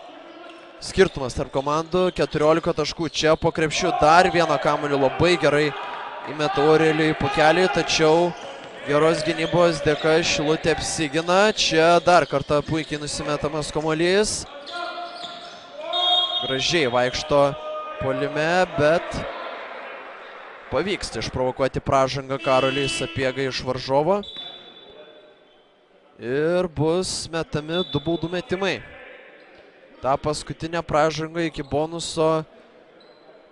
Skirtumas tarp komandų 14 taškų. Čia po krepšiu dar vieną kamuolį labai gerai įmeta Aurelijui Pakeliui, tačiau geros gynybos dėka Šilutė apsigina. Čia dar kartą puikiai nusimetamas kamuolys. Gražiai vaikšto puolime, bet pavyksta išprovokuoti pražangą Karoliui Sapiegai iš varžovo. Ir bus metami 2 baudų metimai. Ta paskutinė pražanga iki bonuso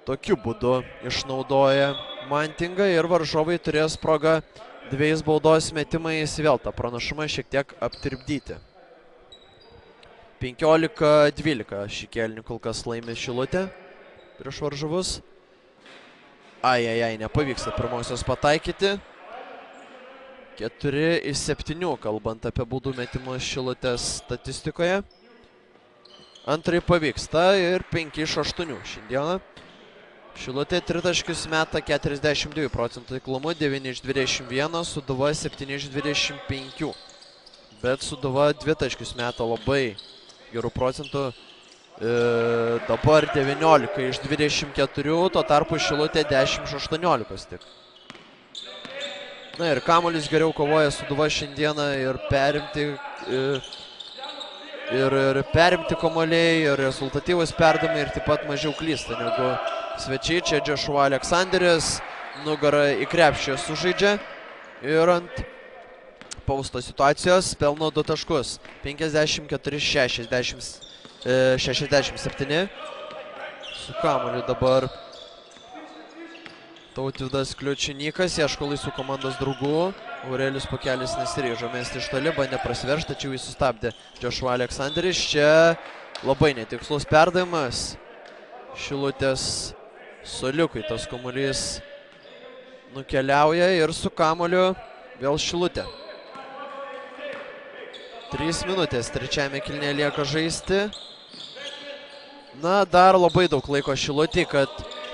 tokiu būdu išnaudoja Mantingą ir varžovai turės progą 2 baudos metimais vėl tą pranašumą šiek tiek aptirpdyti. 15-12 šį kėlinį kol kas laimi Šilutė prieš varžovus. Nepavyksta pirmosios pataikyti. 4 iš 7, kalbant apie baudų metimus Šilutės statistikoje. Antrai pavyksta ir 5 iš 8 šiandieną. Šilutė 3 taškius meta 42% taiklumu, 9 iš 21, Sūduva 7 iš 25. Bet Sūduva 2 taškius meta labai gerų procentų. Dabar 19 iš 24, tuo tarpu Šilutė 10 iš 18 tik. Na ir kamuolis geriau kovoja Sūduva šiandieną ir perimti kamuoliai, ir rezultatyvus perdavimai ir taip pat mažiau klysta negu svečiai. Čia Joshua Alexanderis nugarą į krepšį sužaidžia ir ant pausto situacijos pelno 2 taškus. 54-67. Su kamuoliu dabar Tautvydas Kliučinykas, ieško laisvų komandos draugų. Aurelijus Pakelis nesiryžo mesti iš toli, bandė prasiveržti, tačiau jis sustabdė Joshua Alexanderis. Čia labai netikslus perdavimas Šilutės suoliukui. Tas kamuolys nukeliauja ir su kamuoliu vėl Šilutė. 3 minutės trečiajame kėlinyje lieka žaisti. Na, dar labai daug laiko Šilutei, kad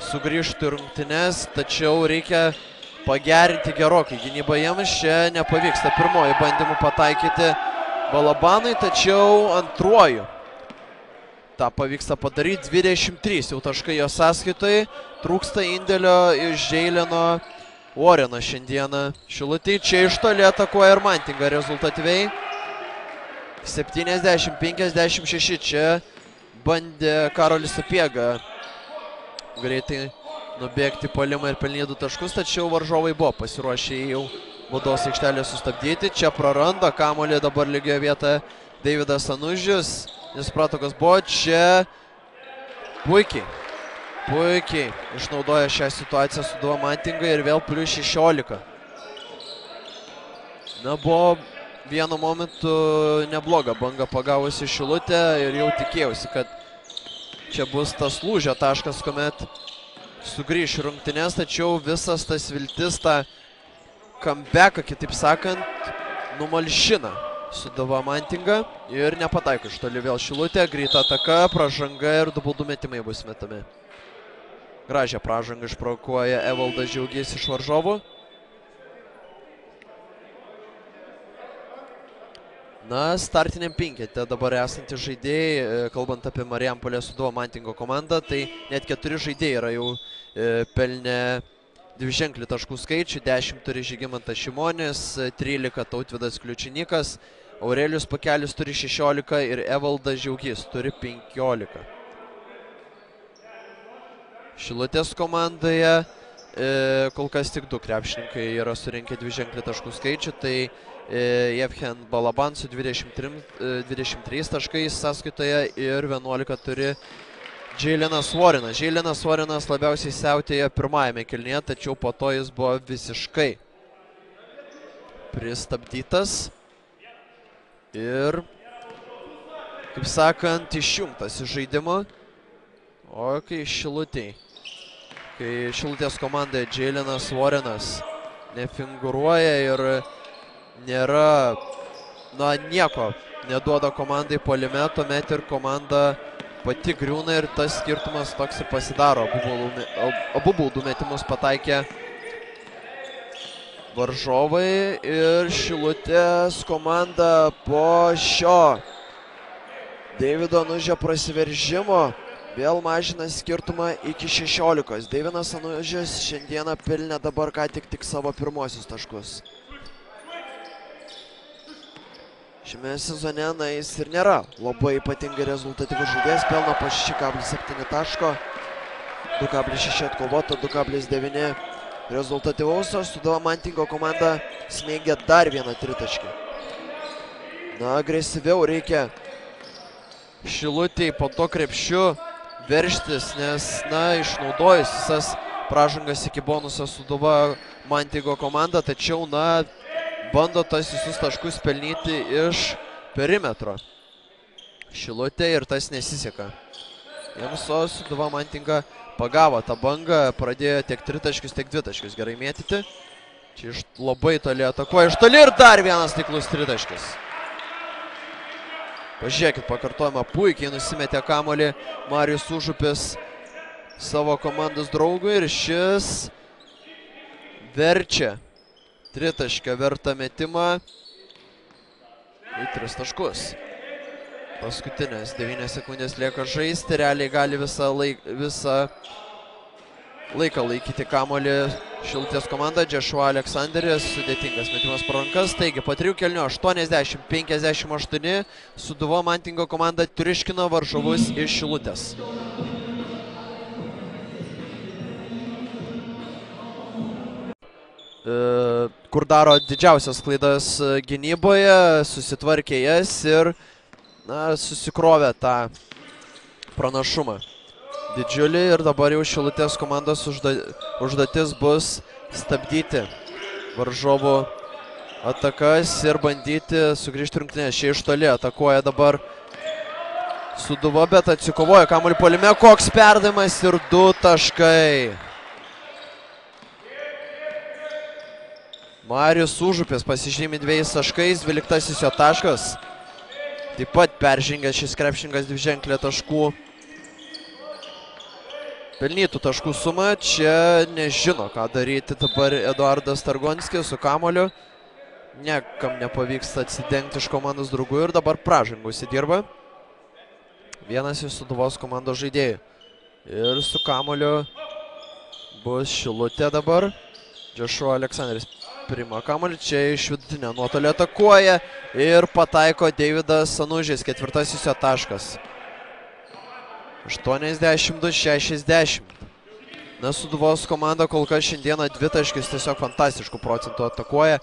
sugrįžtų į rungtynes, tačiau reikia pagerinti gerokai gynybą jiems. Čia nepavyksta pirmoji bandymų pataikyti Balabanui, tačiau antruoju tą pavyksta padaryti. 23 jau taškai jo sąskaitoje. Trūksta indėlio iš Žeileno Warreno šiandieną Šilutei. Čia iš toli atakuoja ir Mantingą rezultatyviai. 70-56. Čia bandė Karolis Sapiega greitai nubėgti puolimą ir pelnyti 2 taškus, tačiau varžovai buvo pasiruošę jau baudos aikštelę sustabdyti. Čia praranda kamuolį dabar lygioje vietoje Deividas Anužius. Nesuprato, kas buvo. Čia puikiai išnaudoja šią situaciją Sūduva Mantingą ir vėl +16. Na, buvo vienu momentu nebloga banga pagavusi Šilutė ir jau tikėjausi, kad čia bus tas lūžio taškas, kuomet sugrįš rungtynės, tačiau visas tas viltis, tą comebacką, kitaip sakant, numalšina Sūduva Mantinga ir nepataiko iš toli vėl Šilutė, greita ataka, pražanga ir du baudų metimai bus metami. Gražią pražangą išprovokuoja Evaldas Žiaugys iš varžovų. Na, startiniam penkete dabar esantys žaidėjai, kalbant apie Marijampolės Sūduva Mantingo komandą, tai net 4 žaidėjai yra jau pelnę dviženklį taškų skaičių, 10 turi Žygimantas Šimonis, 13 Tautvydas Kliučinykas, Aurelijus Pakelis turi 16 ir Evaldas Žiaugys turi 15. Šilutės komandoje kol kas tik 2 krepšininkai yra surinkę dviženklį taškų skaičių, tai Jevhen Balaban su 23 taškais sąskaitoje ir 11 turi Džeilinas Svorinas. Džeilinas Svorinas labiausiai siautėjo pirmajame kėlinyje, tačiau po to jis buvo visiškai pristabdytas ir, kaip sakant, išjungtas iš žaidimo. O kai Šilutės komandoje Džeilinas Svorinas nefigūruoja ir nėra, na, nieko neduoda komandai puolime, tuomet ir komanda pati griūna ir tas skirtumas toks ir pasidaro. Abu baudų metimus pataikė varžovai ir Šilutės komanda po šio Deivido Anužio prasiveržimo vėl mažina skirtumą iki 16. Deividas Anužis šiandieną pelnė dabar ką tik savo pirmosius taškus. Šiame sezone, na, jis ir nėra labai ypatingai rezultatyvus žaidėjas, pelno po 6,7 taško, 2,6 atkovoto, 2,9 rezultatyvaus, o Sūduva Mantingo komanda smeigia dar vieną tritaškį. Na, agresyviau reikia Šilutei po to krepšiu veržtis, nes, na, išnaudojus visas pražangas iki bonuso Sūduva Mantingo komanda, tačiau, na, bando tas visus taškus pelnyti iš perimetro Šilutė ir tas nesiseka. Jiems Sūduva Mantinga pagavo tą bangą, pradėjo tiek 3 taškius, tiek 2 taškius gerai mėtyti. Čia iš labai toli atakuoja, iš toli ir dar vienas taiklus 3 taškis. Pažiūrėkit, pakartojama, puikiai nusimetė kamuolį Marijus Užupis savo komandos draugui ir šis verčia tritaškio vertą metimą į 3 taškus. Paskutinės 9 sekundės lieka žaisti, realiai gali visą laiką laikyti kamuolį Šilutės komanda. Džešua Aleksanderis, sudėtingas metimas pro rankas, taigi po 3 kėlinių 80-58 Sūduva Mantingo komanda triuškina varžovus iš Šilutės. Kur daro didžiausias klaidas gynyboje, susitvarkė jas ir, na, susikrovė tą pranašumą didžiulį ir dabar jau Šilutės komandos užduotis bus stabdyti varžovų atakas ir bandyti sugrįžti rungtynės. Šie iš toli atakuoja dabar Sūduva, bet atsikovoja kamuolį puolime, koks perdavimas ir 2 taškai. Marijus Užupis pasižymi 2 taškais, 12 jo taškas. Taip pat peržengęs šis krepšininkas dviženklę taškų pelnytų taškų sumą. Čia nežino, ką daryti dabar Eduardas Targonskis su kamuoliu. Niekam nepavyksta atsidengti iš komandos draugų ir dabar pražangų įsidirba vienas iš Sūduvos komandos žaidėjų. Ir su kamuoliu bus Šilutė dabar. Džešua Aleksanderis priima kamuolį, čia iš vidutinio nuotolio atakuoja ir pataiko Deividas Anužis, 4 jo taškas. 82-60. Na, Sūduvos komanda kol kas šiandieną 2 taškius tiesiog fantastiškų procentų atakuoja.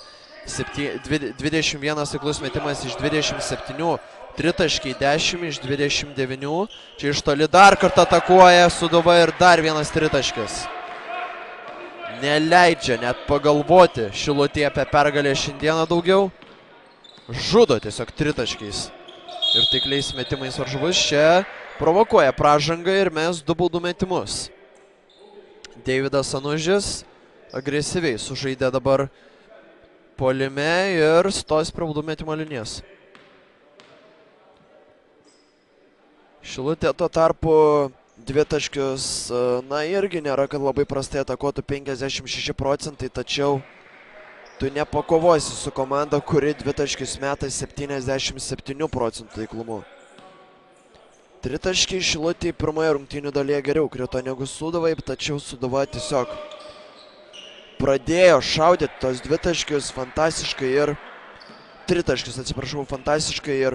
21 taiklus metimas iš 27, 3 taškiai 10 iš 29. Čia iš toli dar kartą atakuoja Sūduva ir dar vienas 3 taškis. neleidžia net pagalvoti Šilutėje apie pergalę šiandieną daugiau. Žudo tiesiog tritaškiais ir taikliais metimais varžovus. Čia provokuoja pražangą ir mes 2 baudų metimus. Deividas Anužis agresyviai sužaidė dabar puolime ir stos prie baudų metimo linijos. Šilutė tuo tarpu dvitaškius, na irgi nėra, kad labai prastai atakuotų 56%, tačiau tu nepakovosi su komanda, kuri dvitaškius meta 77% taiklumu. Tritaškiai Šilutėje pirmoje rungtynių dalyje geriau krito negu Sūduvai, tačiau Sūduva tiesiog pradėjo šaudyti tos dvitaškius fantastiškai ir tritaškius, atsiprašau, fantastiškai ir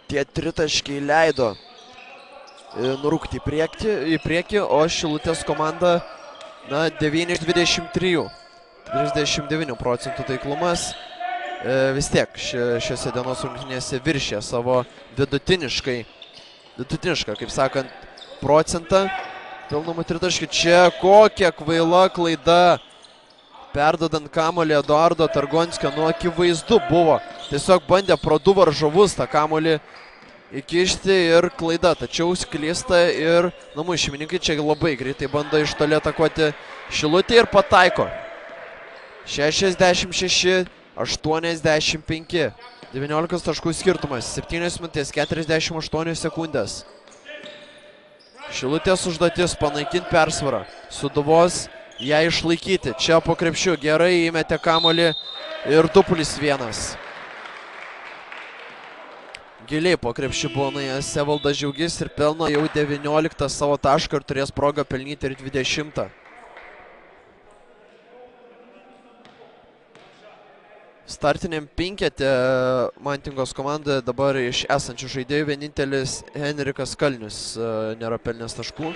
tie tritaškiai leido nurūkti į priekį, o Šilutės komanda, na, 9 iš 23, 39% taiklumas. Vis tiek šiose dienos rungtynėse viršė savo vidutinišką, kaip sakant, procentą pelnomų tritaškių. Čia kokia kvaila klaida, perdodant kamuolį Eduardo Targonskio, nu akivaizdu buvo. Tiesiog bandė pro 2 varžovus tą kamuolį įkišti ir klaida, tačiau sklysta ir namų šeimininkai čia labai greitai bando iš toli atakuoti Šilutę ir pataiko. 66-85, 19 taškų skirtumas, 7 minutės 48 sekundės. Šilutės užduotis panaikinti persvarą, Sūduvos ją išlaikyti. Čia po krepšiu gerai įmetė kamuolį ir 2+1. Giliai po krepšiu buvo nuėjęs Evaldas Žiaugys ir pelno jau 19 savo tašką ir turės progą pelnyti ir 20. Startiniam penkete Mantingos komandoje dabar iš esančių žaidėjų vienintelis Henrikas Kalnius nėra pelnęs taškų.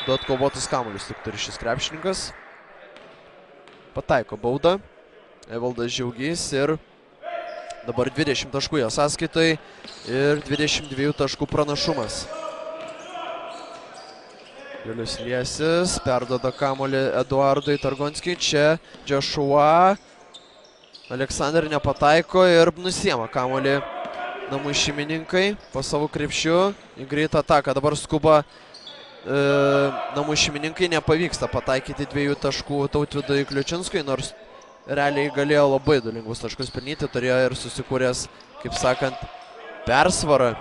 2 atkovotus kamuolius tik turi šis krepšininkas. Pataiko baudą Evaldas Žiaugys ir dabar 20 taškų jo sąskaitai ir 22 taškų pranašumas. Julius Liesis perduoda kamuolį Eduardui Targonskiui. Čia Joshua Aleksandr nepataiko ir nusiema kamuolį namų šeimininkai po savo krepšiu į greitą ataką. Dabar skuba namų šeimininkai, nepavyksta pataikyti 2 taškų Tautvydui Kliučinskui, nors realiai galėjo labai lengvus taškus pelnyti, turėjo ir susikūręs, kaip sakant, persvarą.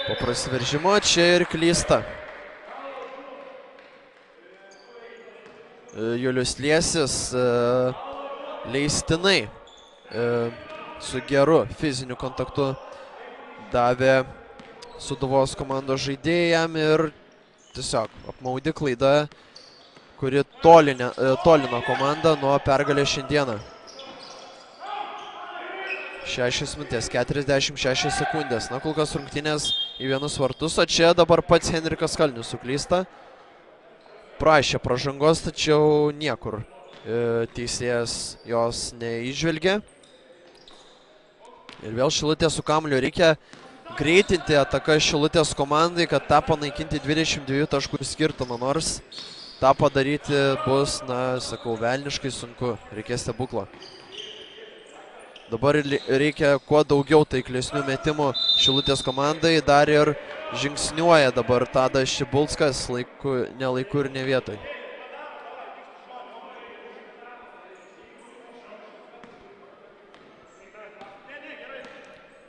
Po prasiveržimo čia ir klysta. Julius Liesis leistinai su geru fiziniu kontaktu davė Sūduvos komandos žaidėjam ir tiesiog apmaudi klaida, kuri tolina komandą nuo pergalės šiandieną. 6 minutės 46 sekundės. Na, kol kas rungtynės į vienus vartus, o čia dabar pats Henrikas Kalnius suklysta. Prašė pražangos, tačiau niekur teisėjas jos neįžvelgė. Ir vėl Šilutė su kamuoliu. Reikia greitinti ataką Šilutės komandai, kad tą panaikinti 22 taškų skirtumą, nors tą padaryti bus, na, sakau, velniškai sunku, reikės stebuklo. Dabar reikia kuo daugiau taiklesnių metimų Šilutės komandai, dar ir žingsniuoja dabar Tadas Šibulskas, ne laiku ir ne vietoj.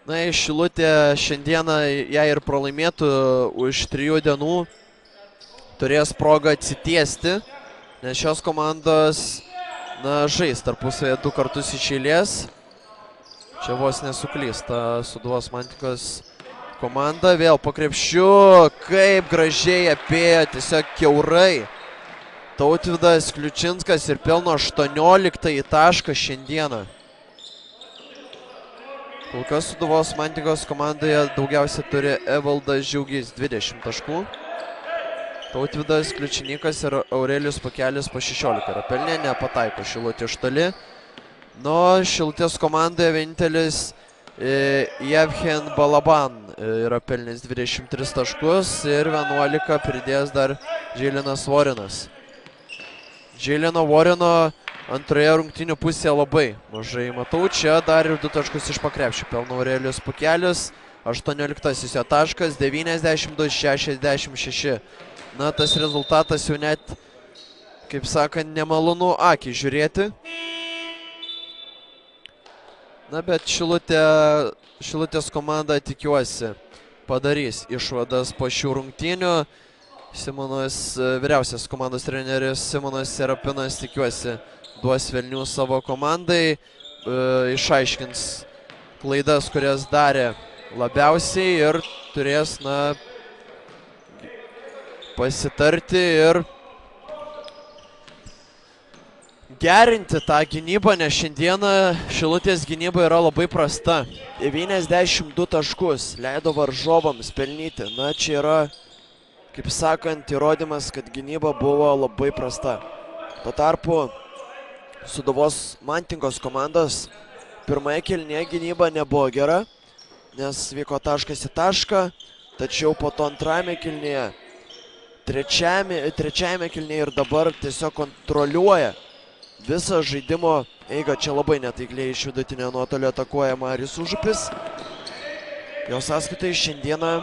Na, Šilutė šiandieną ją ir pralaimėtų už 3 dienų. Turės progą atsitiesti, nes šios komandos, na, žais tarpusavėje 2 kartus iš eilės. Čia vos nesuklysta Sūduvos Mantingos komanda. Vėl po krepšiu, kaip gražiai apėjo, tiesiog kiaurai. Tautvydas Kliučinskas ir pelno 18 tašką šiandieną. Kol kas Sūduvos Mantingos komandoje daugiausia turi Evaldas Žiaugys 20 taškų. Tautvydas Kliučininkas ir Aurelijus Pakelis po 16 yra pelnė, nepataiko Šilutė iš toli. Nu, Šilutės komandoje vienintelis Jevhen Balaban yra pelnęs 23 taškus ir 11 pridės dar Džiailinas Vorinas. Džiailino Vorino antroje rungtynių pusėje labai mažai matau. Čia dar ir 2 taškus iš pakrepšio pelno Aurelijus Pukelis. 18 jo taškas, 92-66. Na, tas rezultatas jau net, kaip sakant, nemalonu akį žiūrėti. Na, bet Šilutės komanda, tikiuosi, padarys išvadas po šių rungtynių. Vyriausias komandos treneris Simonas Serapinas, tikiuosi, duos velnių savo komandai, išaiškins klaidas, kurias darė labiausiai ir turės, na, pasitarti ir gerinti tą gynybą, nes šiandieną Šilutės gynyba yra labai prasta. 92 taškus leido varžovams pelnyti. Na, čia yra, kaip sakant, įrodymas, kad gynyba buvo labai prasta. Tuo tarpu Sūduvos Mantingos komandos pirmąją kėlinėje gynyba nebuvo gera, nes vyko taškas į tašką, tačiau po to antrajame kėlinėje, trečiajame kėlinėje ir dabar tiesiog kontroliuoja visą žaidimo eigą. Čia labai netaikliai iš vidutinio nuotolio atakuoja Marius Užupis. Jo sąskaitoje šiandieną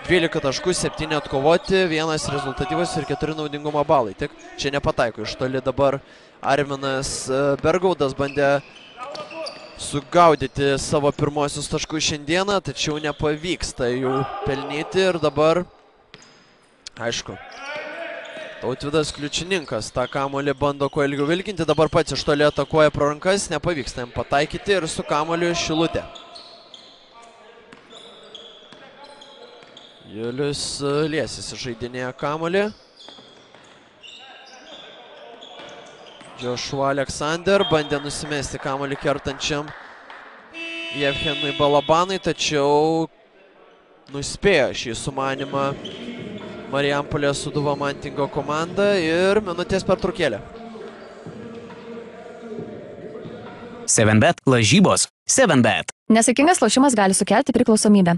12 taškų, 7 atkovoti, 1 rezultatyvus ir 4 naudingumo balai. Tik čia nepataiko iš toli dabar Arminas Bergaudas bandė sugaudyti savo pirmosius taškus šiandieną, tačiau nepavyksta jų pelnyti ir dabar, aišku, Tautvydas Kliučininkas tą kamuolį bando kuo ilgiau vilkinti, dabar pats iš toli atakuoja pro rankas, nepavyksta jam pataikyti ir su kamuoliu Šilutė. Julius Liesis žaidinėja kamuolį. Joshua Alexander bandė nusimesti kamuolį kertančiam Jevhenui Balabanui, tačiau nuspėjo šį sumanimą Marijampolės Sūduva Mantingo komanda ir minutės pertraukėlė. 7bet lažybos 7bet. Nesaikingas lošimas gali sukelti priklausomybę.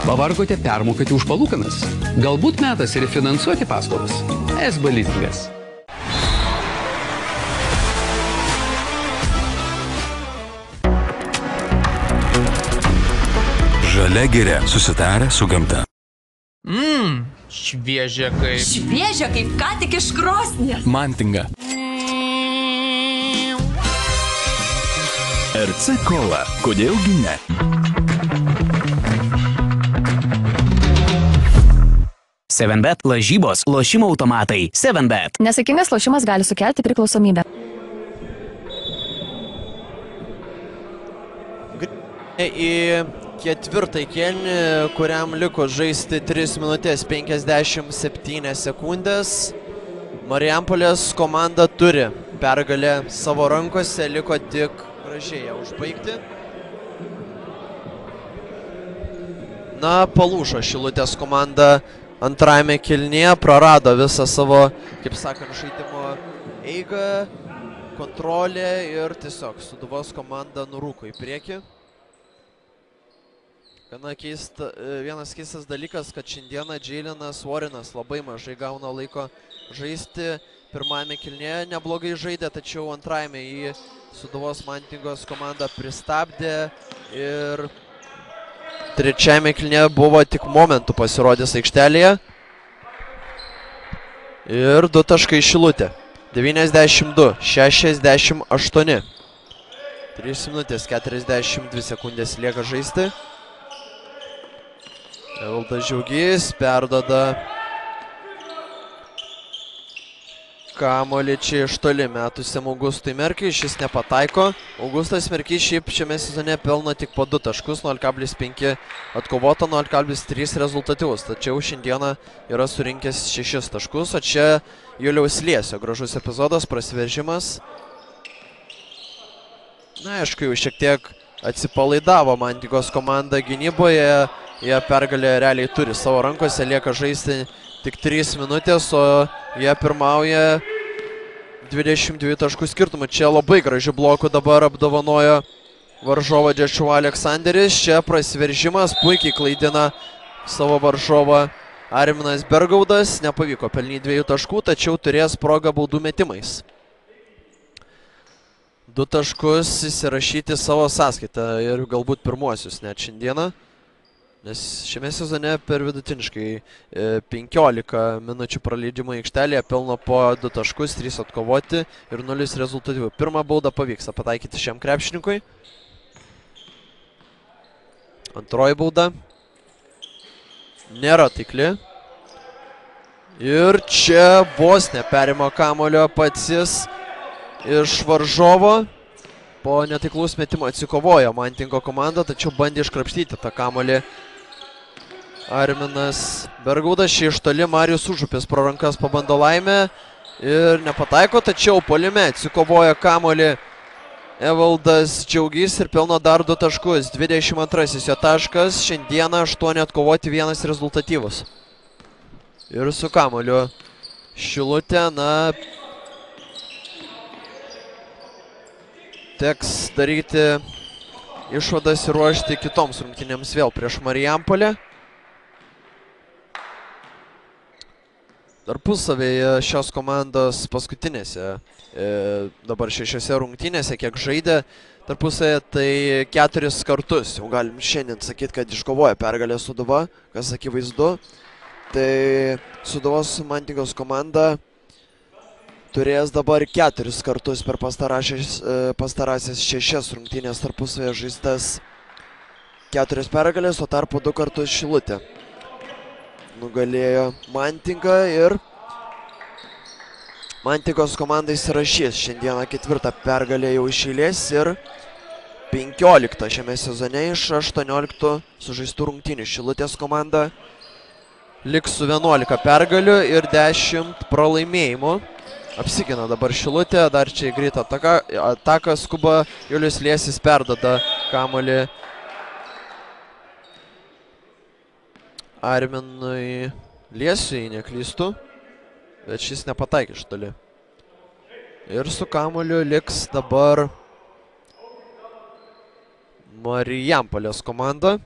Pavargote permokėti už palūkanas? Galbūt metas refinansuoti paskolas? SB lizingas. Žalia giria susitarę su gamta. Šviežia kaip. Šviežia kaip ką tik iš krosnies. Mantinga. RC Cola. Kodėlgi ne? Sevenbet lažybos, lošimo automatai. 7bet. Nesaikingas lošimas gali sukelti priklausomybę. Į ketvirtąjį kėlinį, kuriam liko žaisti 3 minutės 57 sekundės. Marijampolės komanda turi pergalę savo rankose, liko tik gražiai ją užbaigti. Na, palūžo Šilutės komanda antrajame kėlinyje, prarado visą savo, kaip sakant, žaidimo eigą, kontrolę ir tiesiog Sūduvos komanda nurūko į priekį. Vienas keistas dalykas, kad šiandieną Džiailinas Vorinas labai mažai gauna laiko žaisti. Pirmajame kėlinyje neblogai žaidė, tačiau antrajame į Sūduvos Mantingos komandą pristabdė ir trečiajame kėlinyje buvo tik momentų pasirodęs aikštelėje. Ir 2 taškai Šilutė. 92-68. 3 minutės 42 sekundės lieka žaisti. Evaldas Žiaugys perdoda kamuolį čia iš toli metusiam Augustui Merkiui, šis nepataiko. Augustas Merkys šiaip šiame sezone pelno tik po 2 taškus, 0,5 atkovota, 0,3 rezultatyvus. Tačiau šiandieną yra surinkęs 6 taškus, o čia Juliaus Liesio gražus epizodas, prasiveržimas. Na, aišku, jau šiek tiek atsipalaidavo Mantingos komanda gynyboje. Jie pergalę realiai turi savo rankose, lieka žaisti tik 3 minutės, o jie pirmauja 22 taškų skirtumą. Čia labai gražių blokų dabar apdovanojo varžovą Joshua Aleksanderis. Čia prasiveržimas, puikiai klaidina savo varžovą Arminas Bergaudas. Nepavyko pelnyti 2 taškų, tačiau turės progą baudų metimais 2 taškus įsirašyti savo sąskaitą ir galbūt pirmuosius net šiandieną. Nes šiame sezone per vidutiniškai 15 minučių praleidimo aikštelėje pelno po 2 taškus, 3 atkovoti ir 0 rezultatyvių. Pirmą baudą pavyksta pataikyti šiam krepšininkui. Antroji bauda. Nėra taikli. Ir čia vos neperima kamuolio pats jis iš varžovo. Po netaiklaus metimo atsikovojo Mantingo komanda, tačiau bandė iškrapštyti tą kamuolį Arminas Bergaudas. Šį iš toli Marijus Užupis pro rankas pabando laimę ir nepataiko, tačiau puolime atsikovojo kamuolį Evaldas Džiaugys ir pelno dar 2 taškus. 22 jo taškas, šiandieną 8 atkovoti, 1 rezultatyvus. Ir su kamuoliu Šilutė, na, teks daryti išvadas ir ruošti kitoms rungtynėms vėl prieš Marijampolę. Tarpusavėje šios komandos paskutinėse, dabar 6 rungtynėse, kiek žaidė tarpusavėje, tai 4 kartus. Jau galim šiandien sakyti, kad iškovoja pergalę Sūduva, kas akivaizdu. Tai Sūduvos Mantingos komanda turės dabar 4 kartus per pastarąsias 6 rungtynės tarpusavėje žaistas 4 pergalės, o tarpu 2 kartus Šilutė nugalėjo Mantingą ir Mantingos komanda įsirašys šiandieną 4 pergalę jau iš eilės ir 15 šiame sezone iš 18 sužaistų rungtynių. Šilutės komanda liks su 11 pergalių ir 10 pralaimėjimų. Apsigina dabar Šilutė, dar čia į greitą ataką skuba Julius Liesis, perduoda kamuolį Arminui Liesiui, neklystu, bet šis nepataikė iš toli. Ir su kamuoliu liks dabar Marijampolės komanda.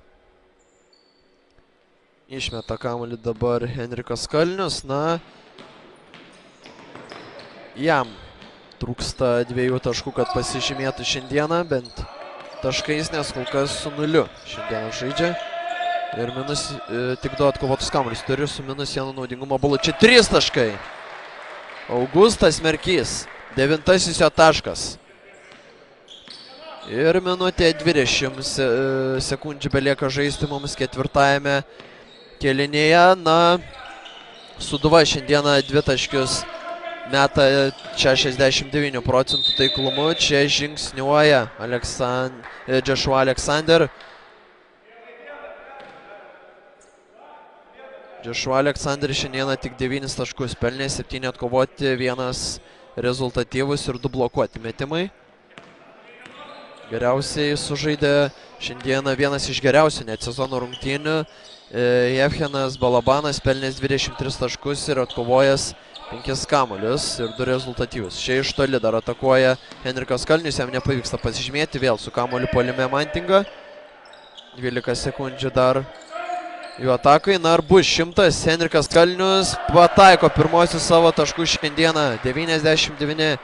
Išmeta kamuolį dabar Henrikas Kalnius, na, jam trūksta 2 taškų, kad pasižymėtų šiandieną, bent taškais, nes kol kas su 0 šiandieną žaidžia. Ir tik 2 atkovotus kamuolius turi su -1 naudingumo balu. Čia 3 taškai. Augustas Merkys, 9 jo taškas. Ir minutė 20 sekundžių belieka žaisti mums 4-ajame kėlinyje. Na, Sūduva šiandieną 2 taškius meta 69 procentų taiklumu. Čia žingsniuoja Joshua Aleksander. Joshua Aleksanderis šiandieną tik 9 taškus pelnė, 7 atkovoti, 1 rezultatyvus ir 2 blokuoti metimai. Geriausiai sužaidė šiandieną vienas iš geriausių net sezono rungtynių. Jevgenas Balabanas pelnęs 23 taškus ir atkovojęs 5 kamuolius ir 2 rezultatyvus. Šia iš toli dar atakuoja Henrikas Kalnius, jam nepavyksta pasižymėti, vėl su kamuoliu puolime Mantinga. 12 sekundžių dar jų atakai, na, ar bus 100. Henrikas Kalnius pataiko pirmosius savo taškus šiandieną, 99-73.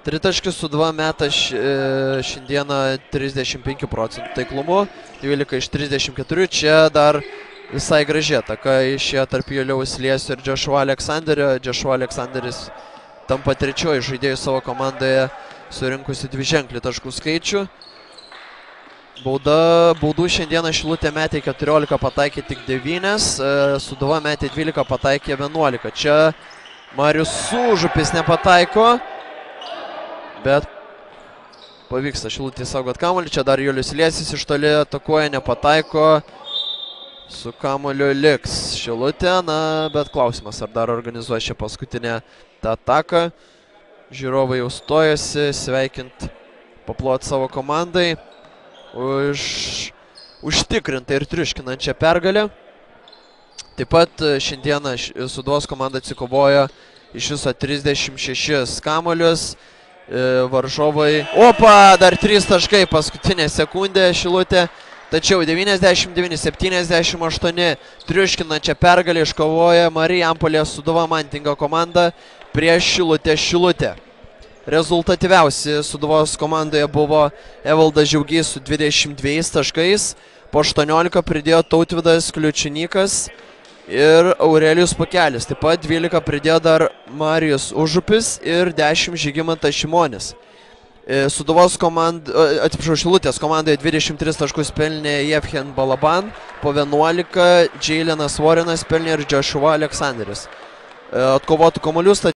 Tritaškis Sūduva meta šiandieną 35 procentų taiklumu, 12 iš 34. Čia dar visai graži ataka išėjo tarp Juliaus Liesio ir Joshua Aleksanderio. Joshua Aleksanderis tampa 3 žaidėjų savo komandoje, surinkusi 2-ženklį taškų skaičių. Baudų šiandieną Šilutė metė 14, pataikė tik 9, Sūduva metė 12, pataikė 11. Čia Marijus Užupis nepataiko, bet pavyksta Šilutė saugot kamuolį. Čia dar Julius Liesis iš toli atakuoja, nepataiko. Su kamuoliu liks Šilutė, na, bet klausimas, ar dar organizuoja šią paskutinę tą ataką. Žiūrovai jau stojasi, sveikint, paplot savo komandai už užtikrintą ir triuškinančią pergalę. Taip pat šiandieną Sūduvos komanda atsikovojo iš viso 36 kamuolius varžovai. Opa, dar 3 taškai paskutinė sekundė Šilutė. Tačiau 99-78 triuškinančią pergalę iškovoja Marijampolės Sūduva Mantinga komanda prieš Šilutė. Rezultatyviausi Sūduvos komandoje buvo Evaldas Žiaugys su 22 taškais, po 18 pridėjo Tautvydas Kliučinykas ir Aurelijus Pakelis. Taip pat 12 pridėjo dar Marijus Užupis ir 10 Žygimantas Šimonis. Sūduvos Šilutės komandoje 23 taškus pelnė Jevhen Balaban, po 11 Džeilinas Vorinas pelnė ir Joshua Aleksanderis. Atkovotų kamuolių